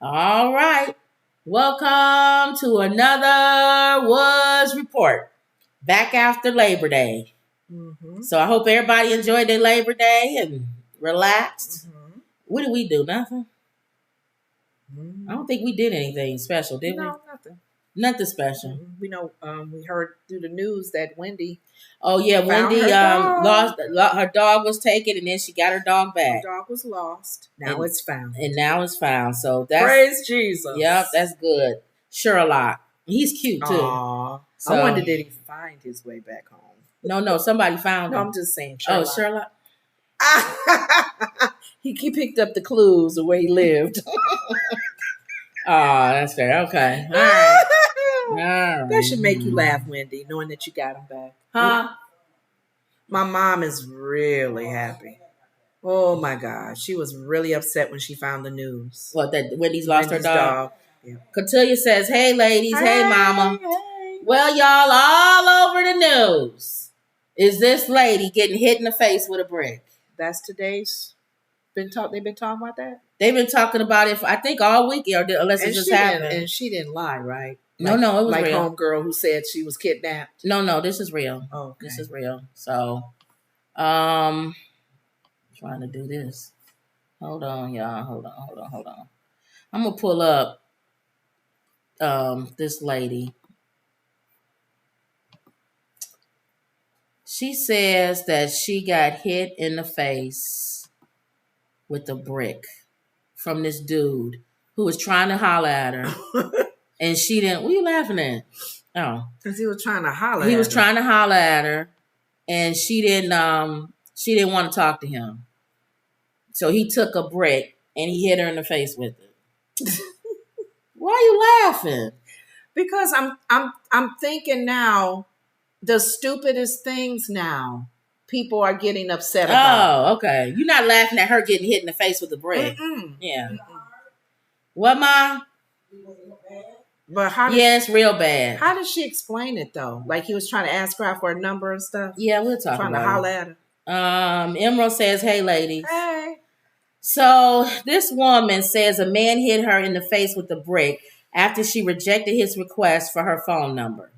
All right. Welcome to another Woods Report. Back after Labor Day. Mm-hmm. So I hope everybody enjoyed their Labor Day and relaxed. Mm-hmm. What did we do? Nothing? Mm-hmm. I don't think we did anything special, did we? No, nothing. Nothing special. Mm-hmm. We know. We heard through the news that Wendy Oh yeah, found Wendy her dog. lost her dog was taken and then she got her dog Her back. dog was lost. Now And- it's found. And now it's found. So that's Praise Jesus. Yep, that's good. Sherlock. He's cute too. Aww. So, I wonder did he find his way back home? No, somebody found No, him. I'm just saying. Oh, Sherlock. Sherlock. he picked up the clues of where he lived. Oh, that's fair. Okay. All right. All right. That should make you laugh, Wendy, knowing that you got him back. Huh? My mom is really happy. Oh my God. She was really upset when she found the news. What, that Wendy's lost Wendy's her dog? Yeah. Cotillia says, hey, ladies. Hey, mama. Hey. Well, y'all, all over the news is this lady getting hit in the face with a brick. That's today's they've been talking about that? They've been talking about it, I think, all week, unless it just happened. And she didn't lie, right? No, it was like real. homegirl who said she was kidnapped. No, this is real. Oh, okay. This is real. So, trying to do this. Hold on, y'all. Hold on. I'm gonna pull up this lady. She says that she got hit in the face with a brick from this dude who was trying to holler at her. And she didn't. What are you laughing at? Oh. Because he was trying to holler He at was her. trying to holler at her. And she didn't want to talk to him. So he took a brick and he hit her in the face with it. Why are you laughing? Because I'm thinking now, the stupidest things now people are getting upset about. Oh, okay. You're not laughing at her getting hit in the face with a brick. Mm-mm. Yeah. What, Ma? But how? Yeah, it's real bad. How did she explain it though? Like he was trying to ask her for a number and stuff. Yeah, we'll talk Trying to about holler it. at her. Emerald says, hey, ladies. Hey. So this woman says a man hit her in the face with a brick after she rejected his request for her phone number.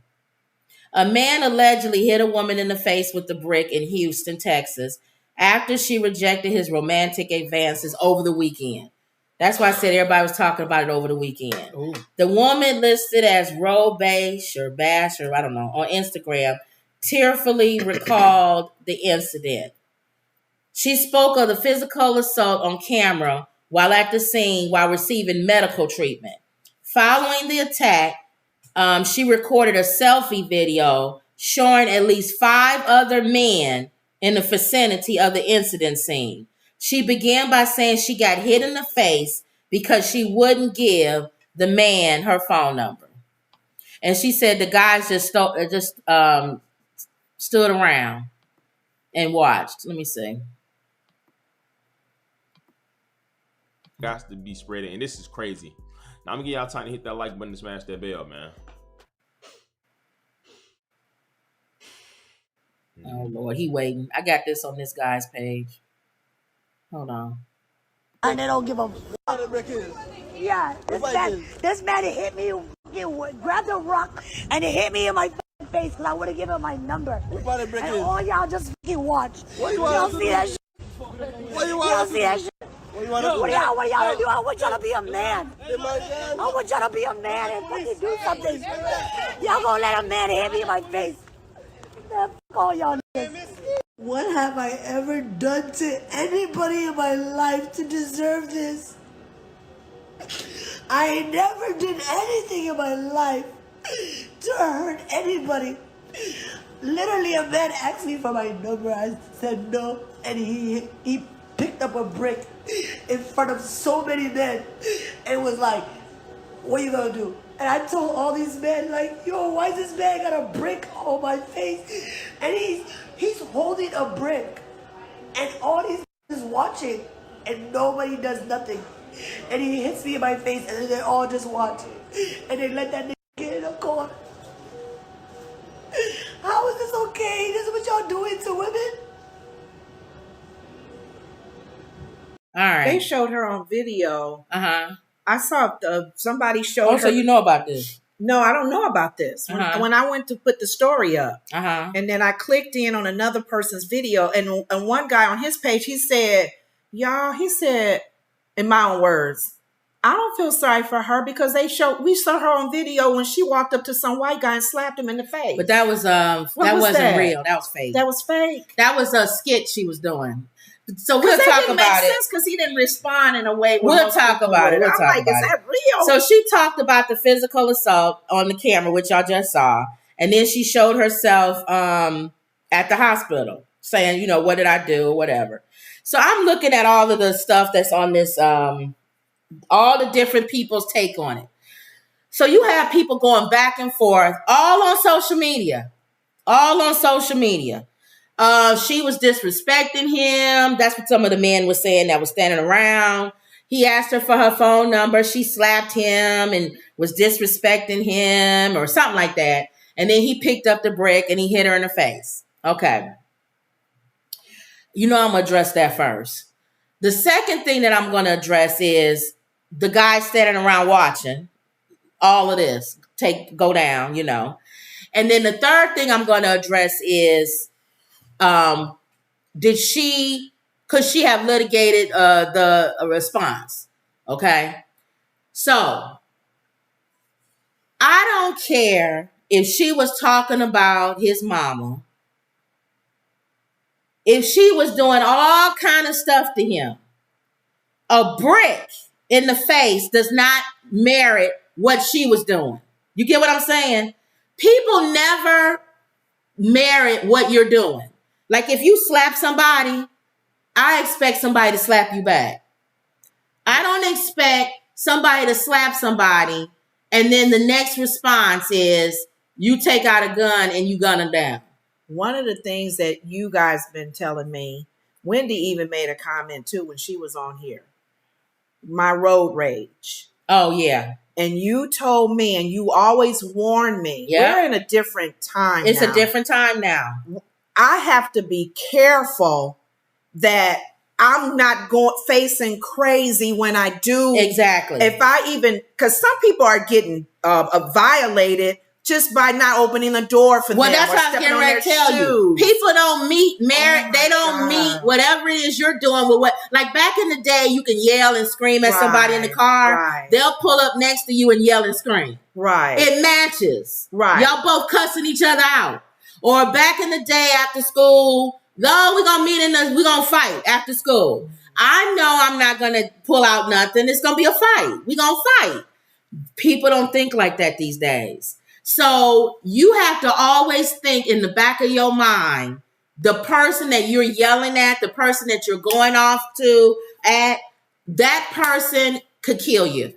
A man allegedly hit a woman in the face with a brick in Houston, Texas, after she rejected his romantic advances over the weekend. That's why I said everybody was talking about it over the weekend. Ooh. The woman listed as Bash, I don't know, on Instagram, tearfully recalled the incident. She spoke of the physical assault on camera while at the scene while receiving medical treatment. Following the attack, she recorded a selfie video showing at least 5 other men in the vicinity of the incident scene. She began by saying she got hit in the face because she wouldn't give the man her phone number. And she said the guys just stood around and watched. Let me see. Got to be spreading, and this is crazy. Now I'm gonna give y'all time to hit that like button and smash that bell, man. Oh Lord, he waiting. I got this on this guy's page. Hold on. And they don't give a fuck. Yeah, this man hit me, grabbed a rock, and it hit me in my face because I would have given him my number. And all y'all just fucking watch. Y'all see that shit? Y'all see that shit? What y'all do? I want y'all to be a man. I want y'all to be a man and fucking do something. Y'all gonna let a man hit me in my face? Man, fuck all y'all niggas. What have I ever done to anybody in my life to deserve this? I never did anything in my life to hurt anybody. Literally, a man asked me for my number. I said no, and he picked up a brick in front of so many men and was like, what are you gonna do? And I told all these men, like, yo, why this man got a brick on my face? And he's holding a brick, and all these is watching, and nobody does nothing. And he hits me in my face, and then they all just watch, and they let that nigga get in a corner. How is this okay? This is what y'all doing to women? All right. They showed her on video. Uh-huh. I saw somebody showed Oh, her. so you know about this? No, I don't know about this. When I went to put the story up, and then I clicked in on another person's video, and one guy on his page, he said, "Y'all," he said, in my own words, "I don't feel sorry for her because we saw her on video when she walked up to some white guy and slapped him in the face." But that was wasn't real. That was fake. That was fake. That was a skit she was doing. So Because we'll talk about it. Because he didn't respond in a way. We'll talk about it. I'm like, is that real? So she talked about the physical assault on the camera, which y'all just saw, and then she showed herself at the hospital, saying, what did I do or whatever. So I'm looking at all of the stuff that's on this, all the different people's take on it. So you have people going back and forth, all on social media. She was disrespecting him. That's what some of the men were saying that was standing around. He asked her for her phone number. She slapped him and was disrespecting him or something like that. And then he picked up the brick and he hit her in the face. Okay. I'm going to address that first. The second thing that I'm going to address is the guy standing around watching all of this go down, And then the third thing I'm going to address is, could she have litigated the response? Okay. So I don't care if she was talking about his mama, if she was doing all kind of stuff to him. A brick in the face does not merit what she was doing. You get what I'm saying? People never merit what you're doing. Like if you slap somebody, I expect somebody to slap you back. I don't expect somebody to slap somebody and then the next response is you take out a gun and you gun them down. One of the things that you guys been telling me, Wendy even made a comment too when she was on here. My road rage. Oh, yeah. And you told me, and you always warned me, we're in a different time now. It's a different time now. I have to be careful that I'm not facing crazy when I do. Exactly. Because some people are getting violated just by not opening the door for them. Well, that's what I was getting ready to tell you. People don't meet merit. They don't meet whatever it is you're doing with what. Like back in the day, you can yell and scream at somebody in the car. Right. They'll pull up next to you and yell and scream. Right. It matches. Right. Y'all both cussing each other out. Or back in the day after school, we're going to meet we're going to fight after school. I know I'm not going to pull out nothing. It's going to be a fight. We're going to fight. People don't think like that these days. So you have to always think in the back of your mind, the person that you're yelling at, the person that you're going off that person could kill you.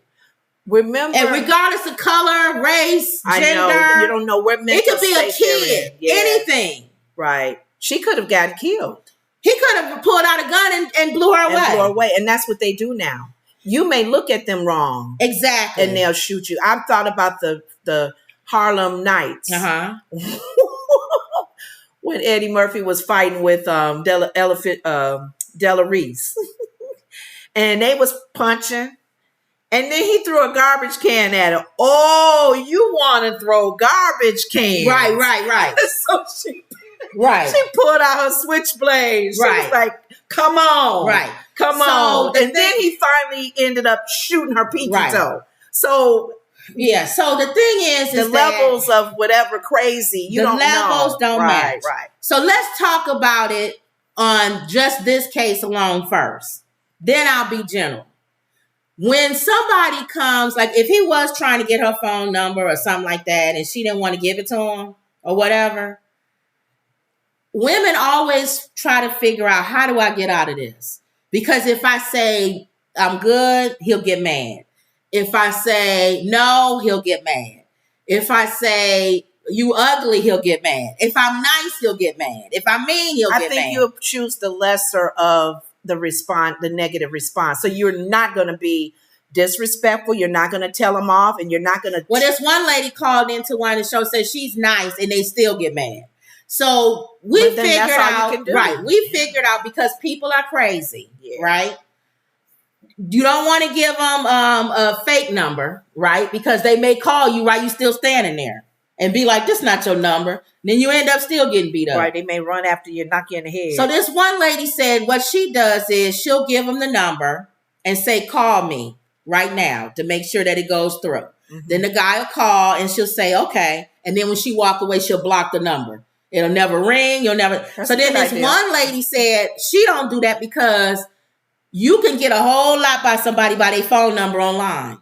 Remember, and regardless of color, race, gender, I know, you don't know where it could be a kid, anything. Right. She could have gotten killed. He could have pulled out a gun and blew her away. And that's what they do now. You may look at them wrong. Exactly. And they'll shoot you. I've thought about the Harlem Nights. Uh-huh. When Eddie Murphy was fighting with Della Reese. And they was punching. And then he threw a garbage can at her. Oh, you want to throw garbage cans. Right. So she pulled out her switchblade. She was like, come on. Right. Come on. And then he finally ended up shooting her pinky toe. So... yeah, so the thing is the levels of whatever crazy, you don't know. The levels don't match. Right. So let's talk about it on just this case alone first. Then I'll be general. When somebody comes, like if he was trying to get her phone number or something like that and she didn't want to give it to him or whatever, women always try to figure out, how do I get out of this? Because if I say I'm good, he'll get mad. If I say no, he'll get mad. If I say you ugly, he'll get mad. If I'm nice, he'll get mad. If I'm mean, he'll get mad. I think you'll choose the lesser of the negative response. So you're not going to be disrespectful. You're not going to tell them off, and you're not going to. Well, this one lady called into one of the shows, said she's nice, and they still get mad. So we figured out, right? We figured out because people are crazy, right? You don't want to give them a fake number, right? Because they may call you, right? You still standing there and be like, this is not your number. Then you end up still getting beat up. Right. They may run after you, knock you in the head. So this one lady said what she does is she'll give them the number and say, call me right now to make sure that it goes through. Then the guy will call and she'll say, okay. And then when she walk away, she'll block the number. It'll never ring. You'll never. That's so then this one lady said she don't do that because you can get a whole lot by somebody by their phone number online.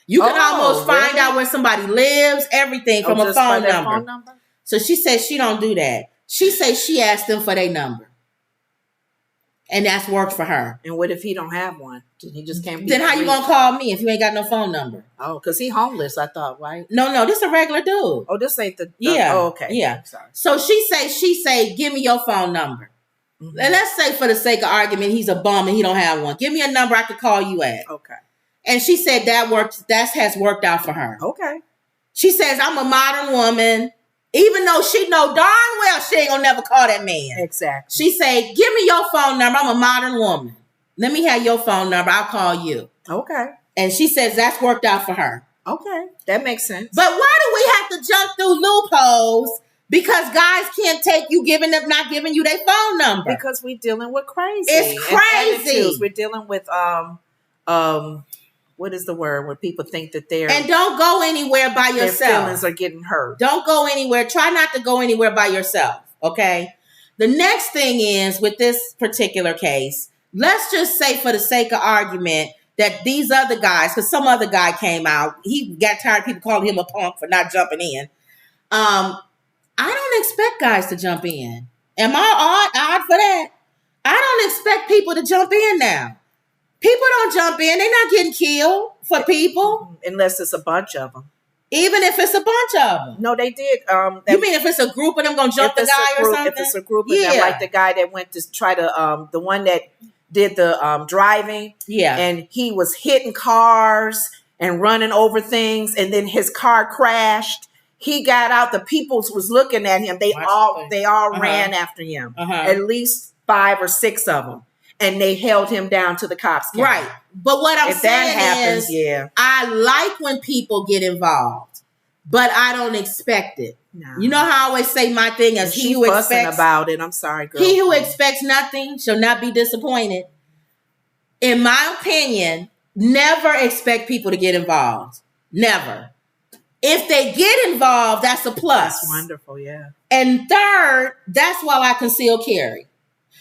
You can almost find out where somebody lives, everything from a phone number. So she said she don't do that. She says she asked them for their number. And that's worked for her. And what if he don't have one? He just can't be. Then how you gonna call me if you ain't got no phone number? Oh, because he homeless, I thought, right? No, this a regular dude. Oh, this ain't the yeah. Oh, okay. Yeah. Sorry. So she say, give me your phone number. And let's say for the sake of argument, he's a bum and he don't have one. Give me a number I could call you at. Okay. And she said that has worked out for her. Okay. She says, I'm a modern woman. Even though she know darn well she ain't gonna never call that man. Exactly. She say, give me your phone number. I'm a modern woman. Let me have your phone number. I'll call you. Okay. And she says that's worked out for her. Okay. That makes sense. But why do we have to jump through loopholes? Because guys can't take you not giving you their phone number. Because we're dealing with crazy. It's crazy. We're dealing with what is the word when people think that they're and don't go anywhere by yourself. Their feelings are getting hurt. Don't go anywhere. Try not to go anywhere by yourself. Okay. The next thing is with this particular case, let's just say for the sake of argument that these other guys, because some other guy came out, he got tired of people calling him a punk for not jumping in. I don't expect guys to jump in. Am I odd for that? I don't expect people to jump in now. People don't jump in. They're not getting killed for people. Unless it's a bunch of them. Even if it's a bunch of them. No, they did. You mean if it's a group of them going to jump the guy or something? If it's a group of them, like the guy that went to try to, the one that did the driving. Yeah. And he was hitting cars and running over things. And then his car crashed. He got out. The people was looking at him. They all ran after him. At least 5 or 6 of them. And they held him down to the cops came. Right. But what I'm saying is, I like when people get involved, but I don't expect it. No. You know how I always say my thing is he who expects about it. I'm sorry, girl. He who expects nothing shall not be disappointed. In my opinion, never expect people to get involved. Never. If they get involved, that's a plus. That's wonderful, yeah. And third, that's why I conceal carry.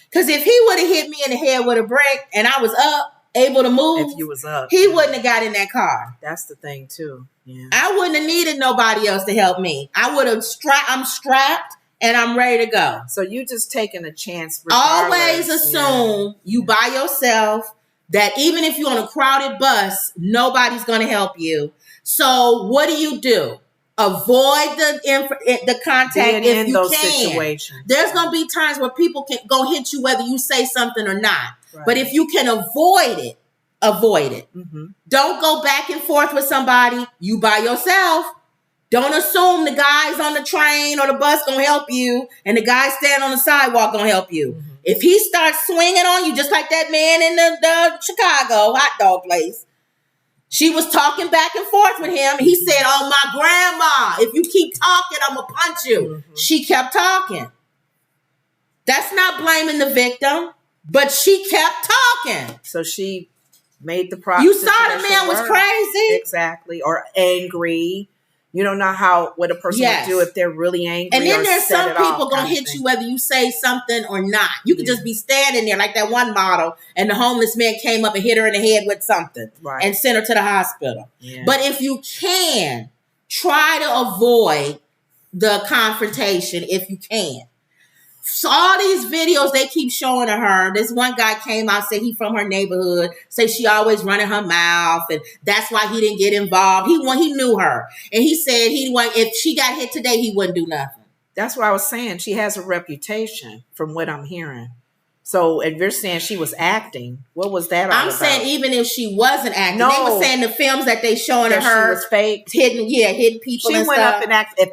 Because if he would have hit me in the head with a brick and I was up, able to move, if you was up, he wouldn't have got in that car. That's the thing too. Yeah. I wouldn't have needed nobody else to help me. I would have I'm strapped and I'm ready to go. So you just taking a chance. Always assume you by yourself, that even if you're on a crowded bus, nobody's going to help you. So what do? Avoid the contact if you those can. Situations. There's going to be times where people can go hit you whether you say something or not. Right. But if you can avoid it, avoid it. Mm-hmm. Don't go back and forth with somebody. You by yourself. Don't assume the guys on the train or the bus going to help you and the guy standing on the sidewalk going to help you. Mm-hmm. If he starts swinging on you, just like that man in the Chicago hot dog place, she was talking back and forth with him. He said, oh, my grandma, if you keep talking, I'm going to punch you. Mm-hmm. She kept talking. That's not blaming the victim, but she kept talking. So she made the problem. You saw the man was crazy. Exactly. Or angry. You don't know what a person would do if they're really angry. And then there's some people going to hit you whether you say something or not. You could just be standing there like that one model and the homeless man came up and hit her in the head with something and sent her to the hospital. Yeah. But if you can, try to avoid the confrontation if you can. So all these videos they keep showing of her. This one guy came out, said he from her neighborhood, say she always running her mouth, and that's why he didn't get involved. He knew her, and he said if she got hit today, he wouldn't do nothing. That's what I was saying. She has a reputation, from what I'm hearing. So if you're saying she was acting, what was that all about? I'm saying even if she wasn't acting, they were saying the films that they showing of her she was fake, hitting people. She went up and acted.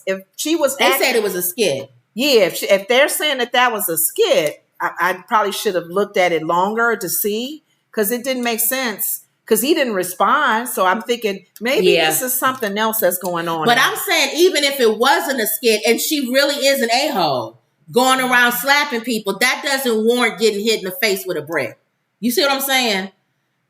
If she was, they said it was a skit. Yeah, if they're saying that was a skit, I probably should have looked at it longer to see. because it didn't make sense. Because he didn't respond. So I'm thinking maybe this is something else that's going on. But I'm saying even if it wasn't a skit and she really is an a-hole going around slapping people, that doesn't warrant getting hit in the face with a brick. You see what I'm saying?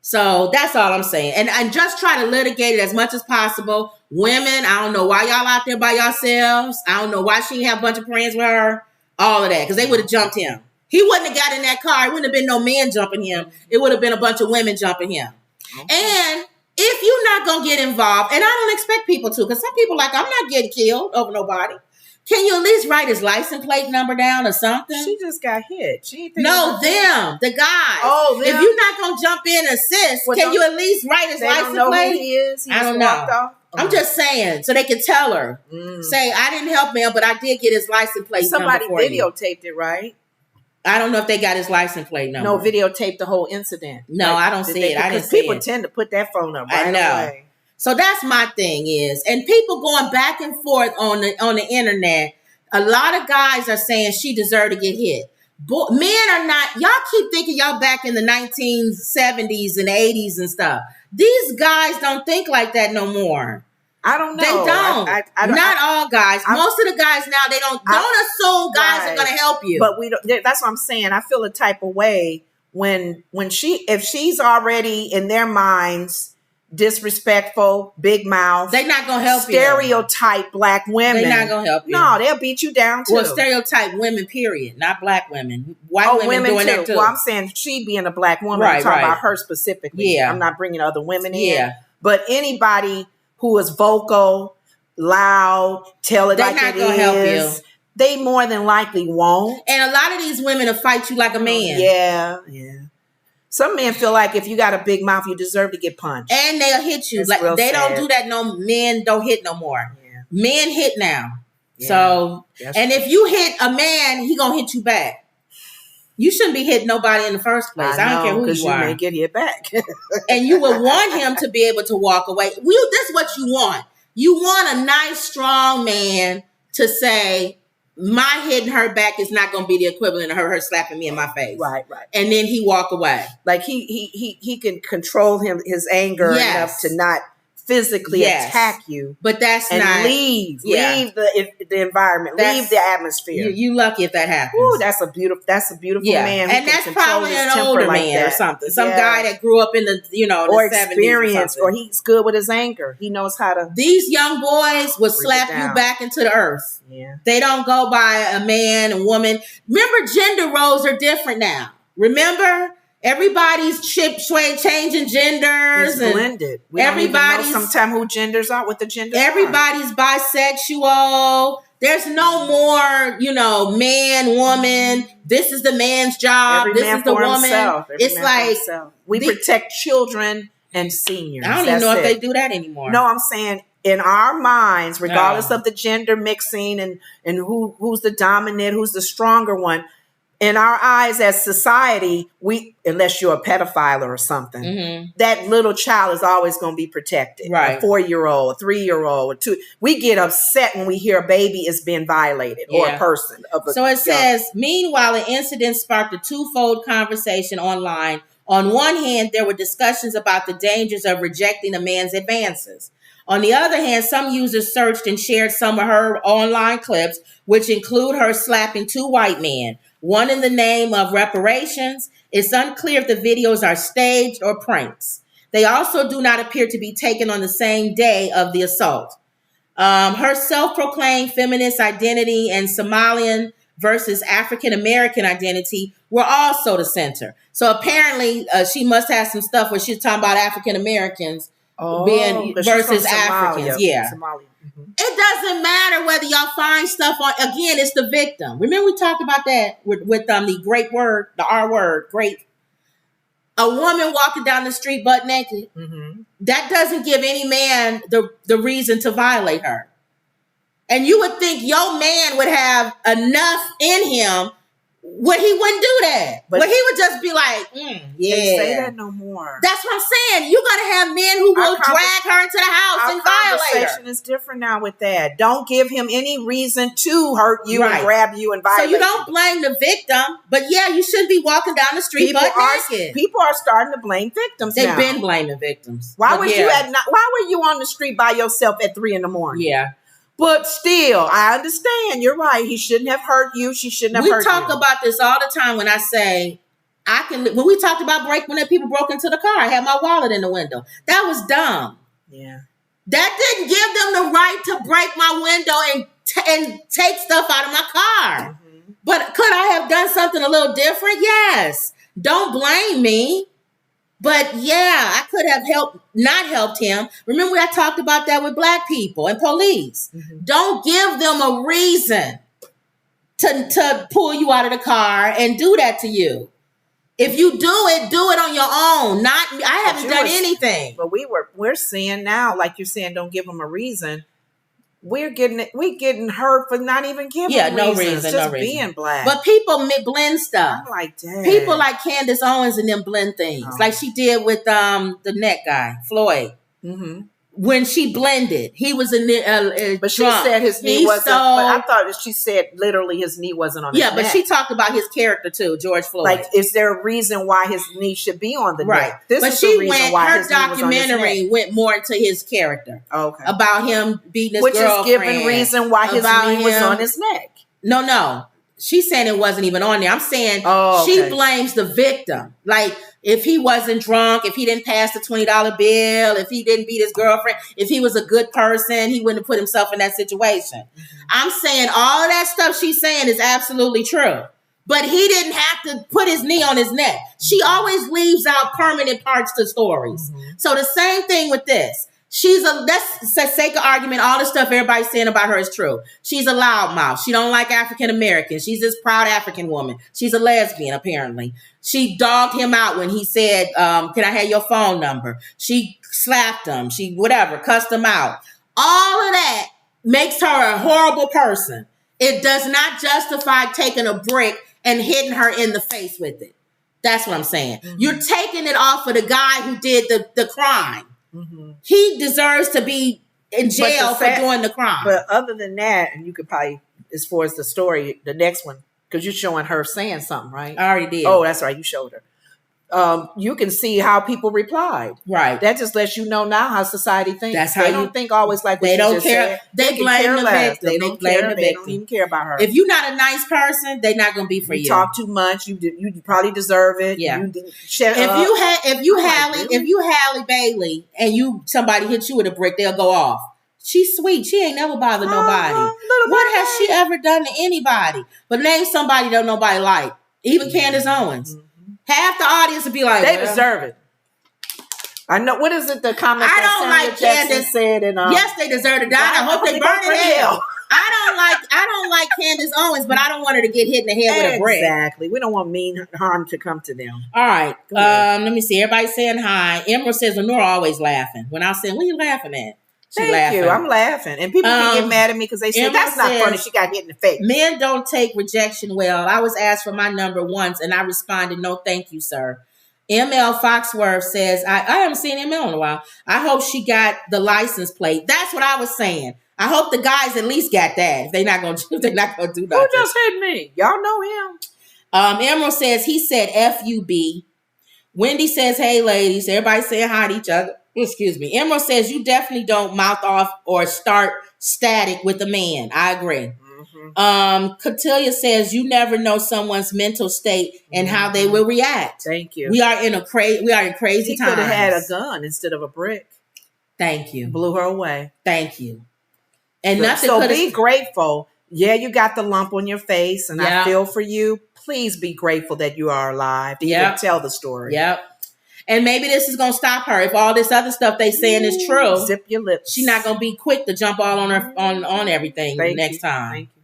So that's all I'm saying. And just try to litigate it as much as possible. Women, I don't know why y'all out there by yourselves. I don't know why she didn't have a bunch of friends with her. All of that. Because they would have jumped him. He wouldn't have got in that car. It wouldn't have been no men jumping him. It would have been a bunch of women jumping him. Okay. And if you're not going to get involved, and I don't expect people to, because some people like, I'm not getting killed over nobody. Can you at least write his license plate number down or something? She just got hit. The guys. Oh, them. If you're not going to jump in and assist, can you at least write his license plate? They don't know who he is. I don't know. Off. I'm just saying, so they can tell her. Say, I didn't help him, but I did get his license plate number for Somebody videotaped it, right? I don't know if they got his license plate number. No, videotaped the whole incident. No, I don't see it. I didn't see it. People tend to put that phone up right away. So that's my thing is, and people going back and forth on the internet, a lot of guys are saying she deserved to get hit. Men are not, y'all keep thinking y'all back in the 1970s and 80s and stuff. These guys don't think like that no more. I don't know. They don't. Not all guys. Most of the guys now, they don't assume guys are going to help you. But we don't. That's what I'm saying. I feel a type of way if she's already in their minds disrespectful, big mouth. They're not going to help stereotype black women. They're not going to help you. No, they'll beat you down too. Well, stereotype women, period. Not black women. White women doing that too. Well, I'm saying she being a black woman. I'm talking about her specifically. Yeah. I'm not bringing other women in. Yeah. But anybody who is vocal, loud, tell it like it is. They're not going to help you. They more than likely won't. And a lot of these women will fight you like a man. Yeah. Some men feel like if you got a big mouth, you deserve to get punched. And they'll hit you. Like they don't do that. No, men don't hit no more. Yeah. Men hit now. Yeah. So, and if you hit a man, he gonna hit you back. You shouldn't be hitting nobody in the first place. I don't care who you are. You may get hit back. And you would want him to be able to walk away. This is what you want. You want a nice, strong man to say, my hitting her back is not going to be the equivalent of her slapping me in my face. Right. And then he walk away. Like he can control his anger enough to not physically attack you, but that's and not leave the environment, leave the atmosphere. You lucky if that happens. Ooh, that's a beautiful man, and that's probably an older man or something. Some guy that grew up in the or the 70s experienced, or he's good with his anger. He knows how to. These young boys will slap you back into the earth. Yeah, they don't go by a man and woman. Remember, gender roles are different now. Remember. Everybody's changing genders. It's blended. We don't even know sometimes who genders are, what the genders everybody's bisexual. There's no more, man, woman. This is the man's job. This is the woman. It's like we protect children and seniors. I don't even know if they do that anymore. No, I'm saying in our minds, regardless of the gender mixing and who's the dominant, who's the stronger one. In our eyes as society, unless you're a pedophile or something, that little child is always going to be protected. Right. A 4-year-old, a 3-year-old, or 2. We get upset when we hear a baby is being violated or a person. So it says, meanwhile, an incident sparked a twofold conversation online. On one hand, there were discussions about the dangers of rejecting a man's advances. On the other hand, some users searched and shared some of her online clips, which include her slapping 2 white men. One in the name of reparations. It's unclear if the videos are staged or pranks. They also do not appear to be taken on the same day of the assault. Her self-proclaimed feminist identity and Somalian versus African-American identity were also the center. So apparently she must have some stuff where she's talking about African-Americans being versus Africans. Yeah. Somalia. It doesn't matter whether y'all find stuff on, again, it's the victim. Remember we talked about that with the great word, the R word, great. A woman walking down the street butt naked, that doesn't give any man the reason to violate her. And you would think your man would have enough in him Where he wouldn't do that. But he would just be like, yeah. Can't say that no more. That's what I'm saying. You're going to have men who will drag her into the house and violate her. Our conversation is different now with that. Don't give him any reason to hurt you and grab you and violate you. So you don't blame the victim, but yeah, you shouldn't be walking down the street butt naked. People are starting to blame victims now. They've been blaming victims. Why were you on the street by yourself at 3 a.m? Yeah. But still, I understand. You're right. He shouldn't have hurt you. She shouldn't have hurt you. We talk about this all the time when I say, when we talked about when people broke into the car, I had my wallet in the window. That was dumb. Yeah. That didn't give them the right to break my window and take stuff out of my car. Mm-hmm. But could I have done something a little different? Yes. Don't blame me. But yeah, I could have not helped him. Remember, I talked about that with black people and police. Mm-hmm. Don't give them a reason to pull you out of the car and do that to you. If you do it on your own. I haven't done anything. But we're seeing now, like you're saying, don't give them a reason. We're getting hurt for not even giving no reason. Just being black. But people blend stuff. I'm like, damn. People like Candace Owens and them blend things. Oh. Like she did with the neck guy, Floyd. Mm-hmm. When she blended, he was but she said his knee wasn't. But I thought she said literally his knee wasn't on his neck. Yeah, but she talked about his character too, George Floyd. Like, is there a reason why his knee should be on the neck? This is the reason why her documentary went more into his character. Okay. About him beating his girlfriend. Which is given reason why his knee was on his neck. No. She's saying it wasn't even on there. I'm saying she blames the victim. Like, if he wasn't drunk, if he didn't pass the $20 bill, if he didn't beat his girlfriend, if he was a good person, he wouldn't have put himself in that situation. Mm-hmm. I'm saying all of that stuff she's saying is absolutely true. But he didn't have to put his knee on his neck. She always leaves out permanent parts to stories. Mm-hmm. So the same thing with this. That's for sake of argument, all the stuff everybody's saying about her is true. She's a loudmouth. She don't like African Americans. She's this proud African woman. She's a lesbian, apparently. She dogged him out when he said, can I have your phone number? She slapped him. She cussed him out. All of that makes her a horrible person. It does not justify taking a brick and hitting her in the face with it. That's what I'm saying. Mm-hmm. You're taking it off of the guy who did the crime. Mm-hmm. He deserves to be in jail for doing the crime. But other than that, and you could probably, as far as the story, the next one, because you're showing her saying something, right? I already did. Oh, that's right. You showed her. You can see how people replied. Right. That just lets you know now how society thinks. That's how they don't think always like what they you don't just care. Said. They blame the victim. They blame the victim. They don't even care about her. If you're not a nice person, they're not going to be for you. You talk too much. You probably deserve it. Yeah. If you Halle Bailey and somebody hits you with a brick, they'll go off. She's sweet. She ain't never bothered nobody. What has she ever done to anybody? But name somebody that nobody like. Even Candace Owens. Mm-hmm. Half the audience would be like, they deserve it. I know. What is it? The comment I don't like Candace said, and yes, they deserve to die. I hope they burn in hell. I don't like Candace Owens, but I don't want her to get hit in the head with a brick. Exactly. We don't want mean harm to come to them. All right. Let me see. Everybody's saying hi. Emerald says Lenora always laughing. When I said, "What are you laughing at?" Thank you. I'm laughing. And people can get mad at me because they say, that's not funny. She got hit in the face. Men don't take rejection well. I was asked for my number once and I responded, no, thank you, sir. ML Foxworth says, I haven't seen ML in a while. I hope she got the license plate. That's what I was saying. I hope the guys at least got that. If they're not going to do nothing. Who just hit me? Y'all know him. Emerald says, he said FUB. Wendy says, hey, ladies. Everybody saying hi to each other. Excuse me. Emerald says, you definitely don't mouth off or start static with a man. I agree. Mm-hmm. Cotilia says, you never know someone's mental state and how they will react. Thank you. We are in crazy times. He could have had a gun instead of a brick. Thank you. Blew her away. Thank you. And so be grateful. Yeah, you got the lump on your face, and I feel for you. Please be grateful that you are alive to even tell the story. Yep. And maybe this is going to stop her. If all this other stuff they saying is true, zip your lips. She's not going to be quick to jump all on her on everything next time. Thank you.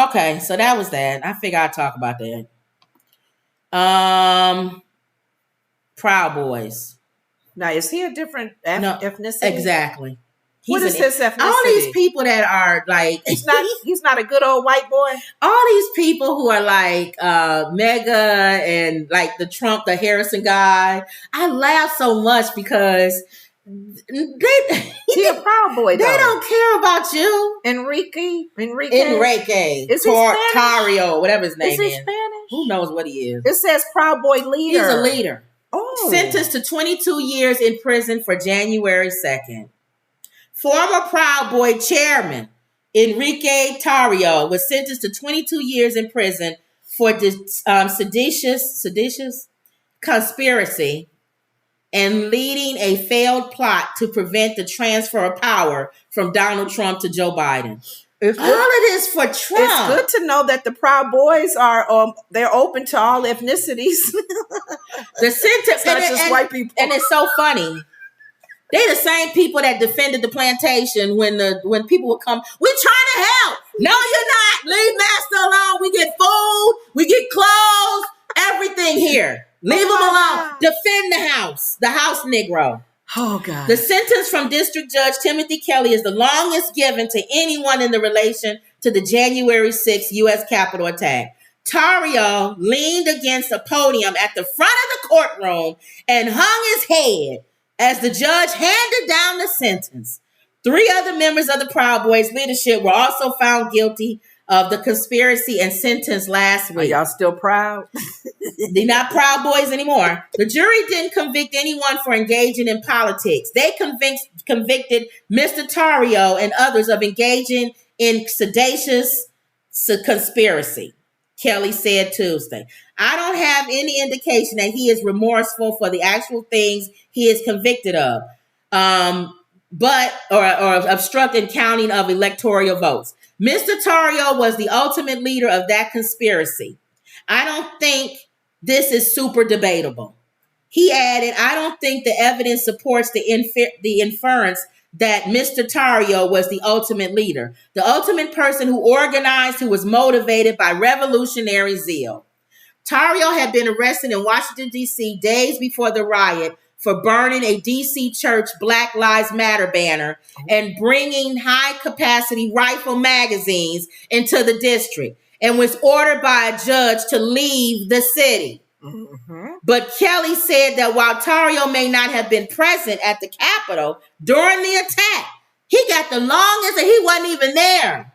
Okay, so that was that. I figure I'd talk about that. Proud Boys. Now, is he a different ethnicity? Exactly. What is his ethnicity? All these people that are like he's not a good old white boy. All these people who are like Mega and like the Trump, the Harrison guy. I laugh so much because he a Proud Boy. They don't care about you. Enrique. Is he Spanish? Tario, whatever his name is. Is he Spanish? Who knows what he is? It says Proud Boy leader. He's a leader. Oh. Sentenced to 22 years in prison for January 2nd. Former Proud Boy chairman Enrique Tario was sentenced to 22 years in prison for seditious conspiracy and leading a failed plot to prevent the transfer of power from Donald Trump to Joe Biden. All of this for Trump. It's good to know that the Proud Boys are they're open to all ethnicities. The sentence, not just white people, and it's so funny. They the same people that defended the plantation when people would come. We're trying to help. No, you're not. Leave master alone. We get food. We get clothes. Everything here. Leave them alone. Defend the house Negro. Oh, God. The sentence from District Judge Timothy Kelly is the longest given to anyone in the relation to the January 6th U.S. Capitol attack. Tario leaned against a podium at the front of the courtroom and hung his head as the judge handed down the sentence. 3 other members of the Proud Boys leadership were also found guilty of the conspiracy and sentenced last week. Are y'all still proud? They're not Proud Boys anymore. The jury didn't convict anyone for engaging in politics. They convicted Mr. Tario and others of engaging in seditious conspiracy, Kelly said Tuesday. I don't have any indication that he is remorseful for the actual things he is convicted of, or obstructing counting of electoral votes. Mr. Tario was the ultimate leader of that conspiracy. I don't think this is super debatable. He added, I don't think the evidence supports the inference that Mr. Tario was the ultimate leader, the ultimate person who organized, who was motivated by revolutionary zeal. Tario had been arrested in Washington, D.C. days before the riot for burning a D.C. church Black Lives Matter banner and bringing high-capacity rifle magazines into the district, and was ordered by a judge to leave the city. Mm-hmm. But Kelly said that while Tario may not have been present at the Capitol during the attack, he got the longest and he wasn't even there.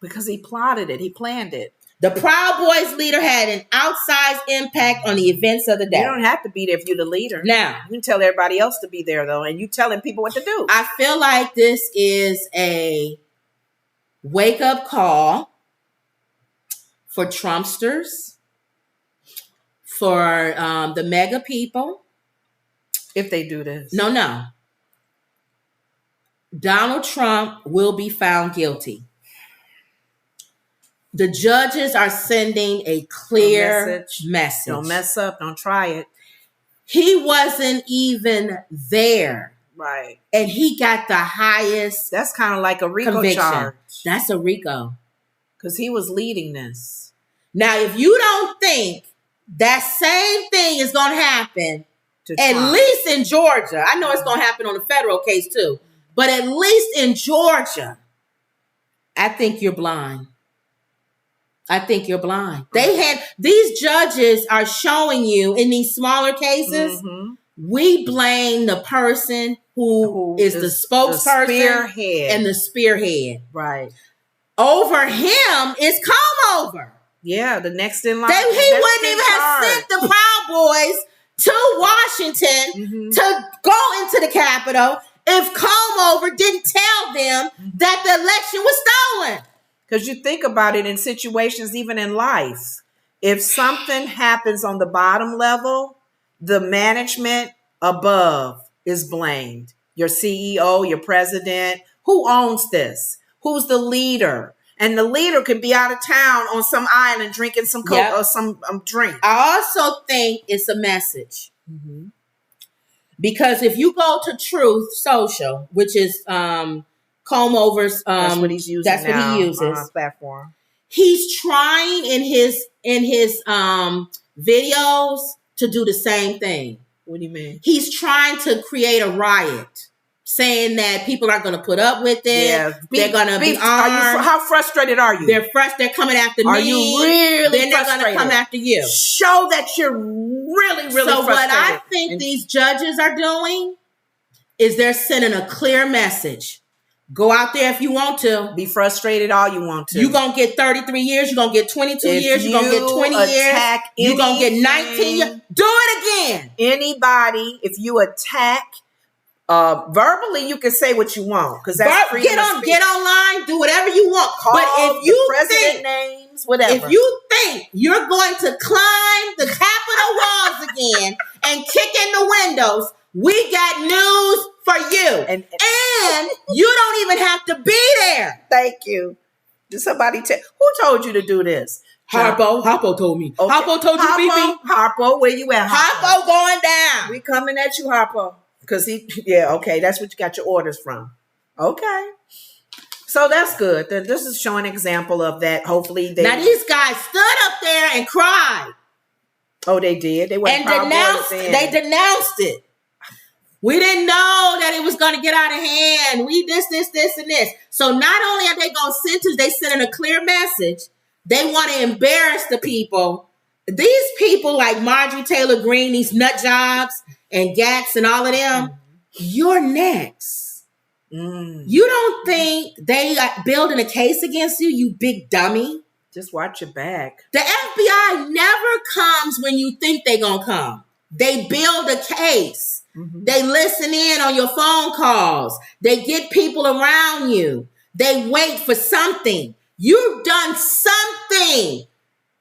Because he plotted it. He planned it. The Proud Boys leader had an outsized impact on the events of the day. You don't have to be there if you're the leader. Now, you can tell everybody else to be there, though, and you telling people what to do. I feel like this is a wake-up call for Trumpsters, for the mega people. If they do this. No. Donald Trump will be found guilty. The judges are sending a clear message. Don't mess up. Don't try it. He wasn't even there. Right. And he got the highest. That's kind of like a RICO conviction. Charge. That's a RICO. Because he was leading this. Now, if you don't think that same thing is going to happen, at least in Georgia, I know it's going to happen on the federal case too, but at least in Georgia, I think you're blind. These judges are showing you in these smaller cases, we blame the person who is the spokesperson and the spearhead. Right. Over him is Come Over. Yeah, the next in line. He wouldn't even have sent the Proud Boys to Washington to go into the Capitol if Come Over didn't tell them that the election was stolen. Because you think about it in situations, even in life, if something happens on the bottom level, the management above is blamed. Your CEO, your president, who owns this? Who's the leader? And the leader could be out of town on some island drinking some Coke or some drink. I also think it's a message. Because if you go to Truth Social, which is Comb Over's, that's what he's using. That's what he uses on our platform. He's trying in his videos to do the same thing. What do you mean? He's trying to create a riot. saying that people aren't going to put up with it. Yeah, they're going to be armed. How frustrated are you? They're coming after me. Are you really Then they're going to come after you. Show that you're really, really frustrated. So what I think these judges are doing is they're sending a clear message. Go out there if you want to. Be frustrated all you want to. You're going to get 33 years. You're going to get 22 years. You're going to get 20 years. You're going to get 19 years. Do it again. Anybody, if you attack, verbally, you can say what you want. Because that's freedom of speech. Get online, do whatever you want. Call if you president names, whatever. If you think you're going to climb the Capitol walls again and kick in the windows, we got news for you. And you don't even have to be there. Thank you. Did somebody who told you to do this? Harpo told me. Okay. Harpo told you to beat me. Harpo, where you at? Harpo going down. We coming at you, Harpo. Because okay, that's what you got your orders from. Okay. So that's good. This is showing an example of that. Hopefully now these guys stood up there and cried. Oh, they did? They went and they denounced it. We didn't know that it was going to get out of hand. We this, and this. So not only are they going to sentence, they sending a clear message. They want to embarrass the people. These people like Marjorie Taylor Greene, these nut jobs and Gatz and all of them, you're next. You don't think they are building a case against you, you big dummy? Just watch your back. The FBI never comes when you think they're going to come. They build a case. They listen in on your phone calls. They get people around you. They wait for something. You've done something,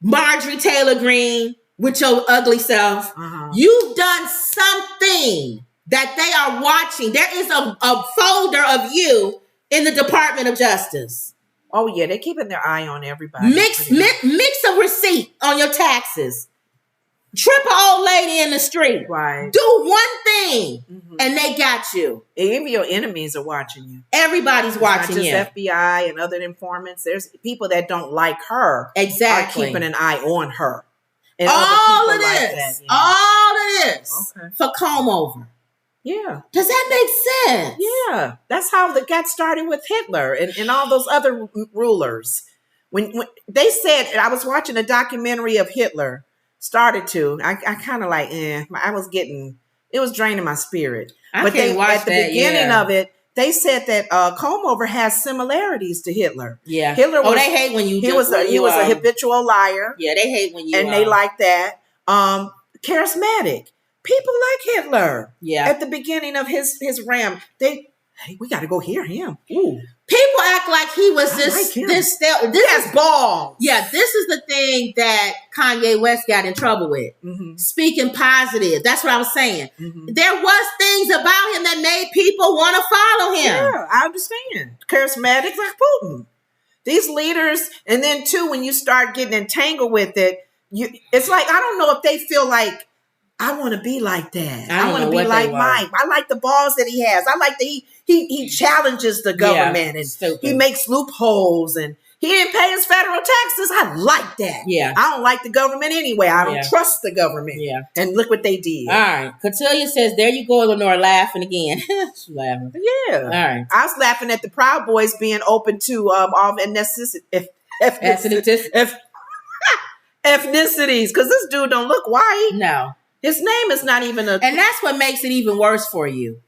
Marjorie Taylor Greene, with your ugly self. You've done something that they are watching. There is a folder of you in the Department of Justice. Oh, yeah. They're keeping their eye on everybody. Mix a receipt on your taxes. Trip an old lady in the street. Right. Do one thing, and they got you. Even your enemies are watching you. Everybody's watching you. Not just FBI and other informants. There's people that don't like her. Exactly. Are keeping an eye on her. And all of this. Like all of this. Okay. For comb over. Yeah. Does that make sense? Yeah. That's how it got started with Hitler and all those other rulers. When they said, I was watching a documentary of Hitler. Started to. I kind of like, I was getting, it was draining my spirit. But at the beginning of it, they said that comb over has similarities to Hitler. Yeah. Hitler was, they hate when you he was a habitual liar. Yeah, they hate when you and they like that. Charismatic. People like Hitler. Yeah. At the beginning of his reign, we got to go hear him. Ooh. People act like he was this is ball. Yeah, this is the thing that Kanye West got in trouble with. Speaking positive. That's what I was saying. There was things about him that made people want to follow him. Yeah, I understand. Charismatic like Putin. These leaders, and then too, when you start getting entangled with it, it's like, I don't know if they feel like, I want to be like that. I want to be like Mike. I like the balls that he has. I like that he challenges the government and he makes loopholes and he didn't pay his federal taxes. I like that. Yeah. I don't like the government anyway. I don't trust the government. Yeah. And look what they did. All right. Cotillia says, there you go, Eleanor, laughing again. She's laughing. Yeah. All right. I was laughing at the Proud Boys being open to all ethnicities because this dude don't look white. No. His name is not even and that's what makes it even worse for you.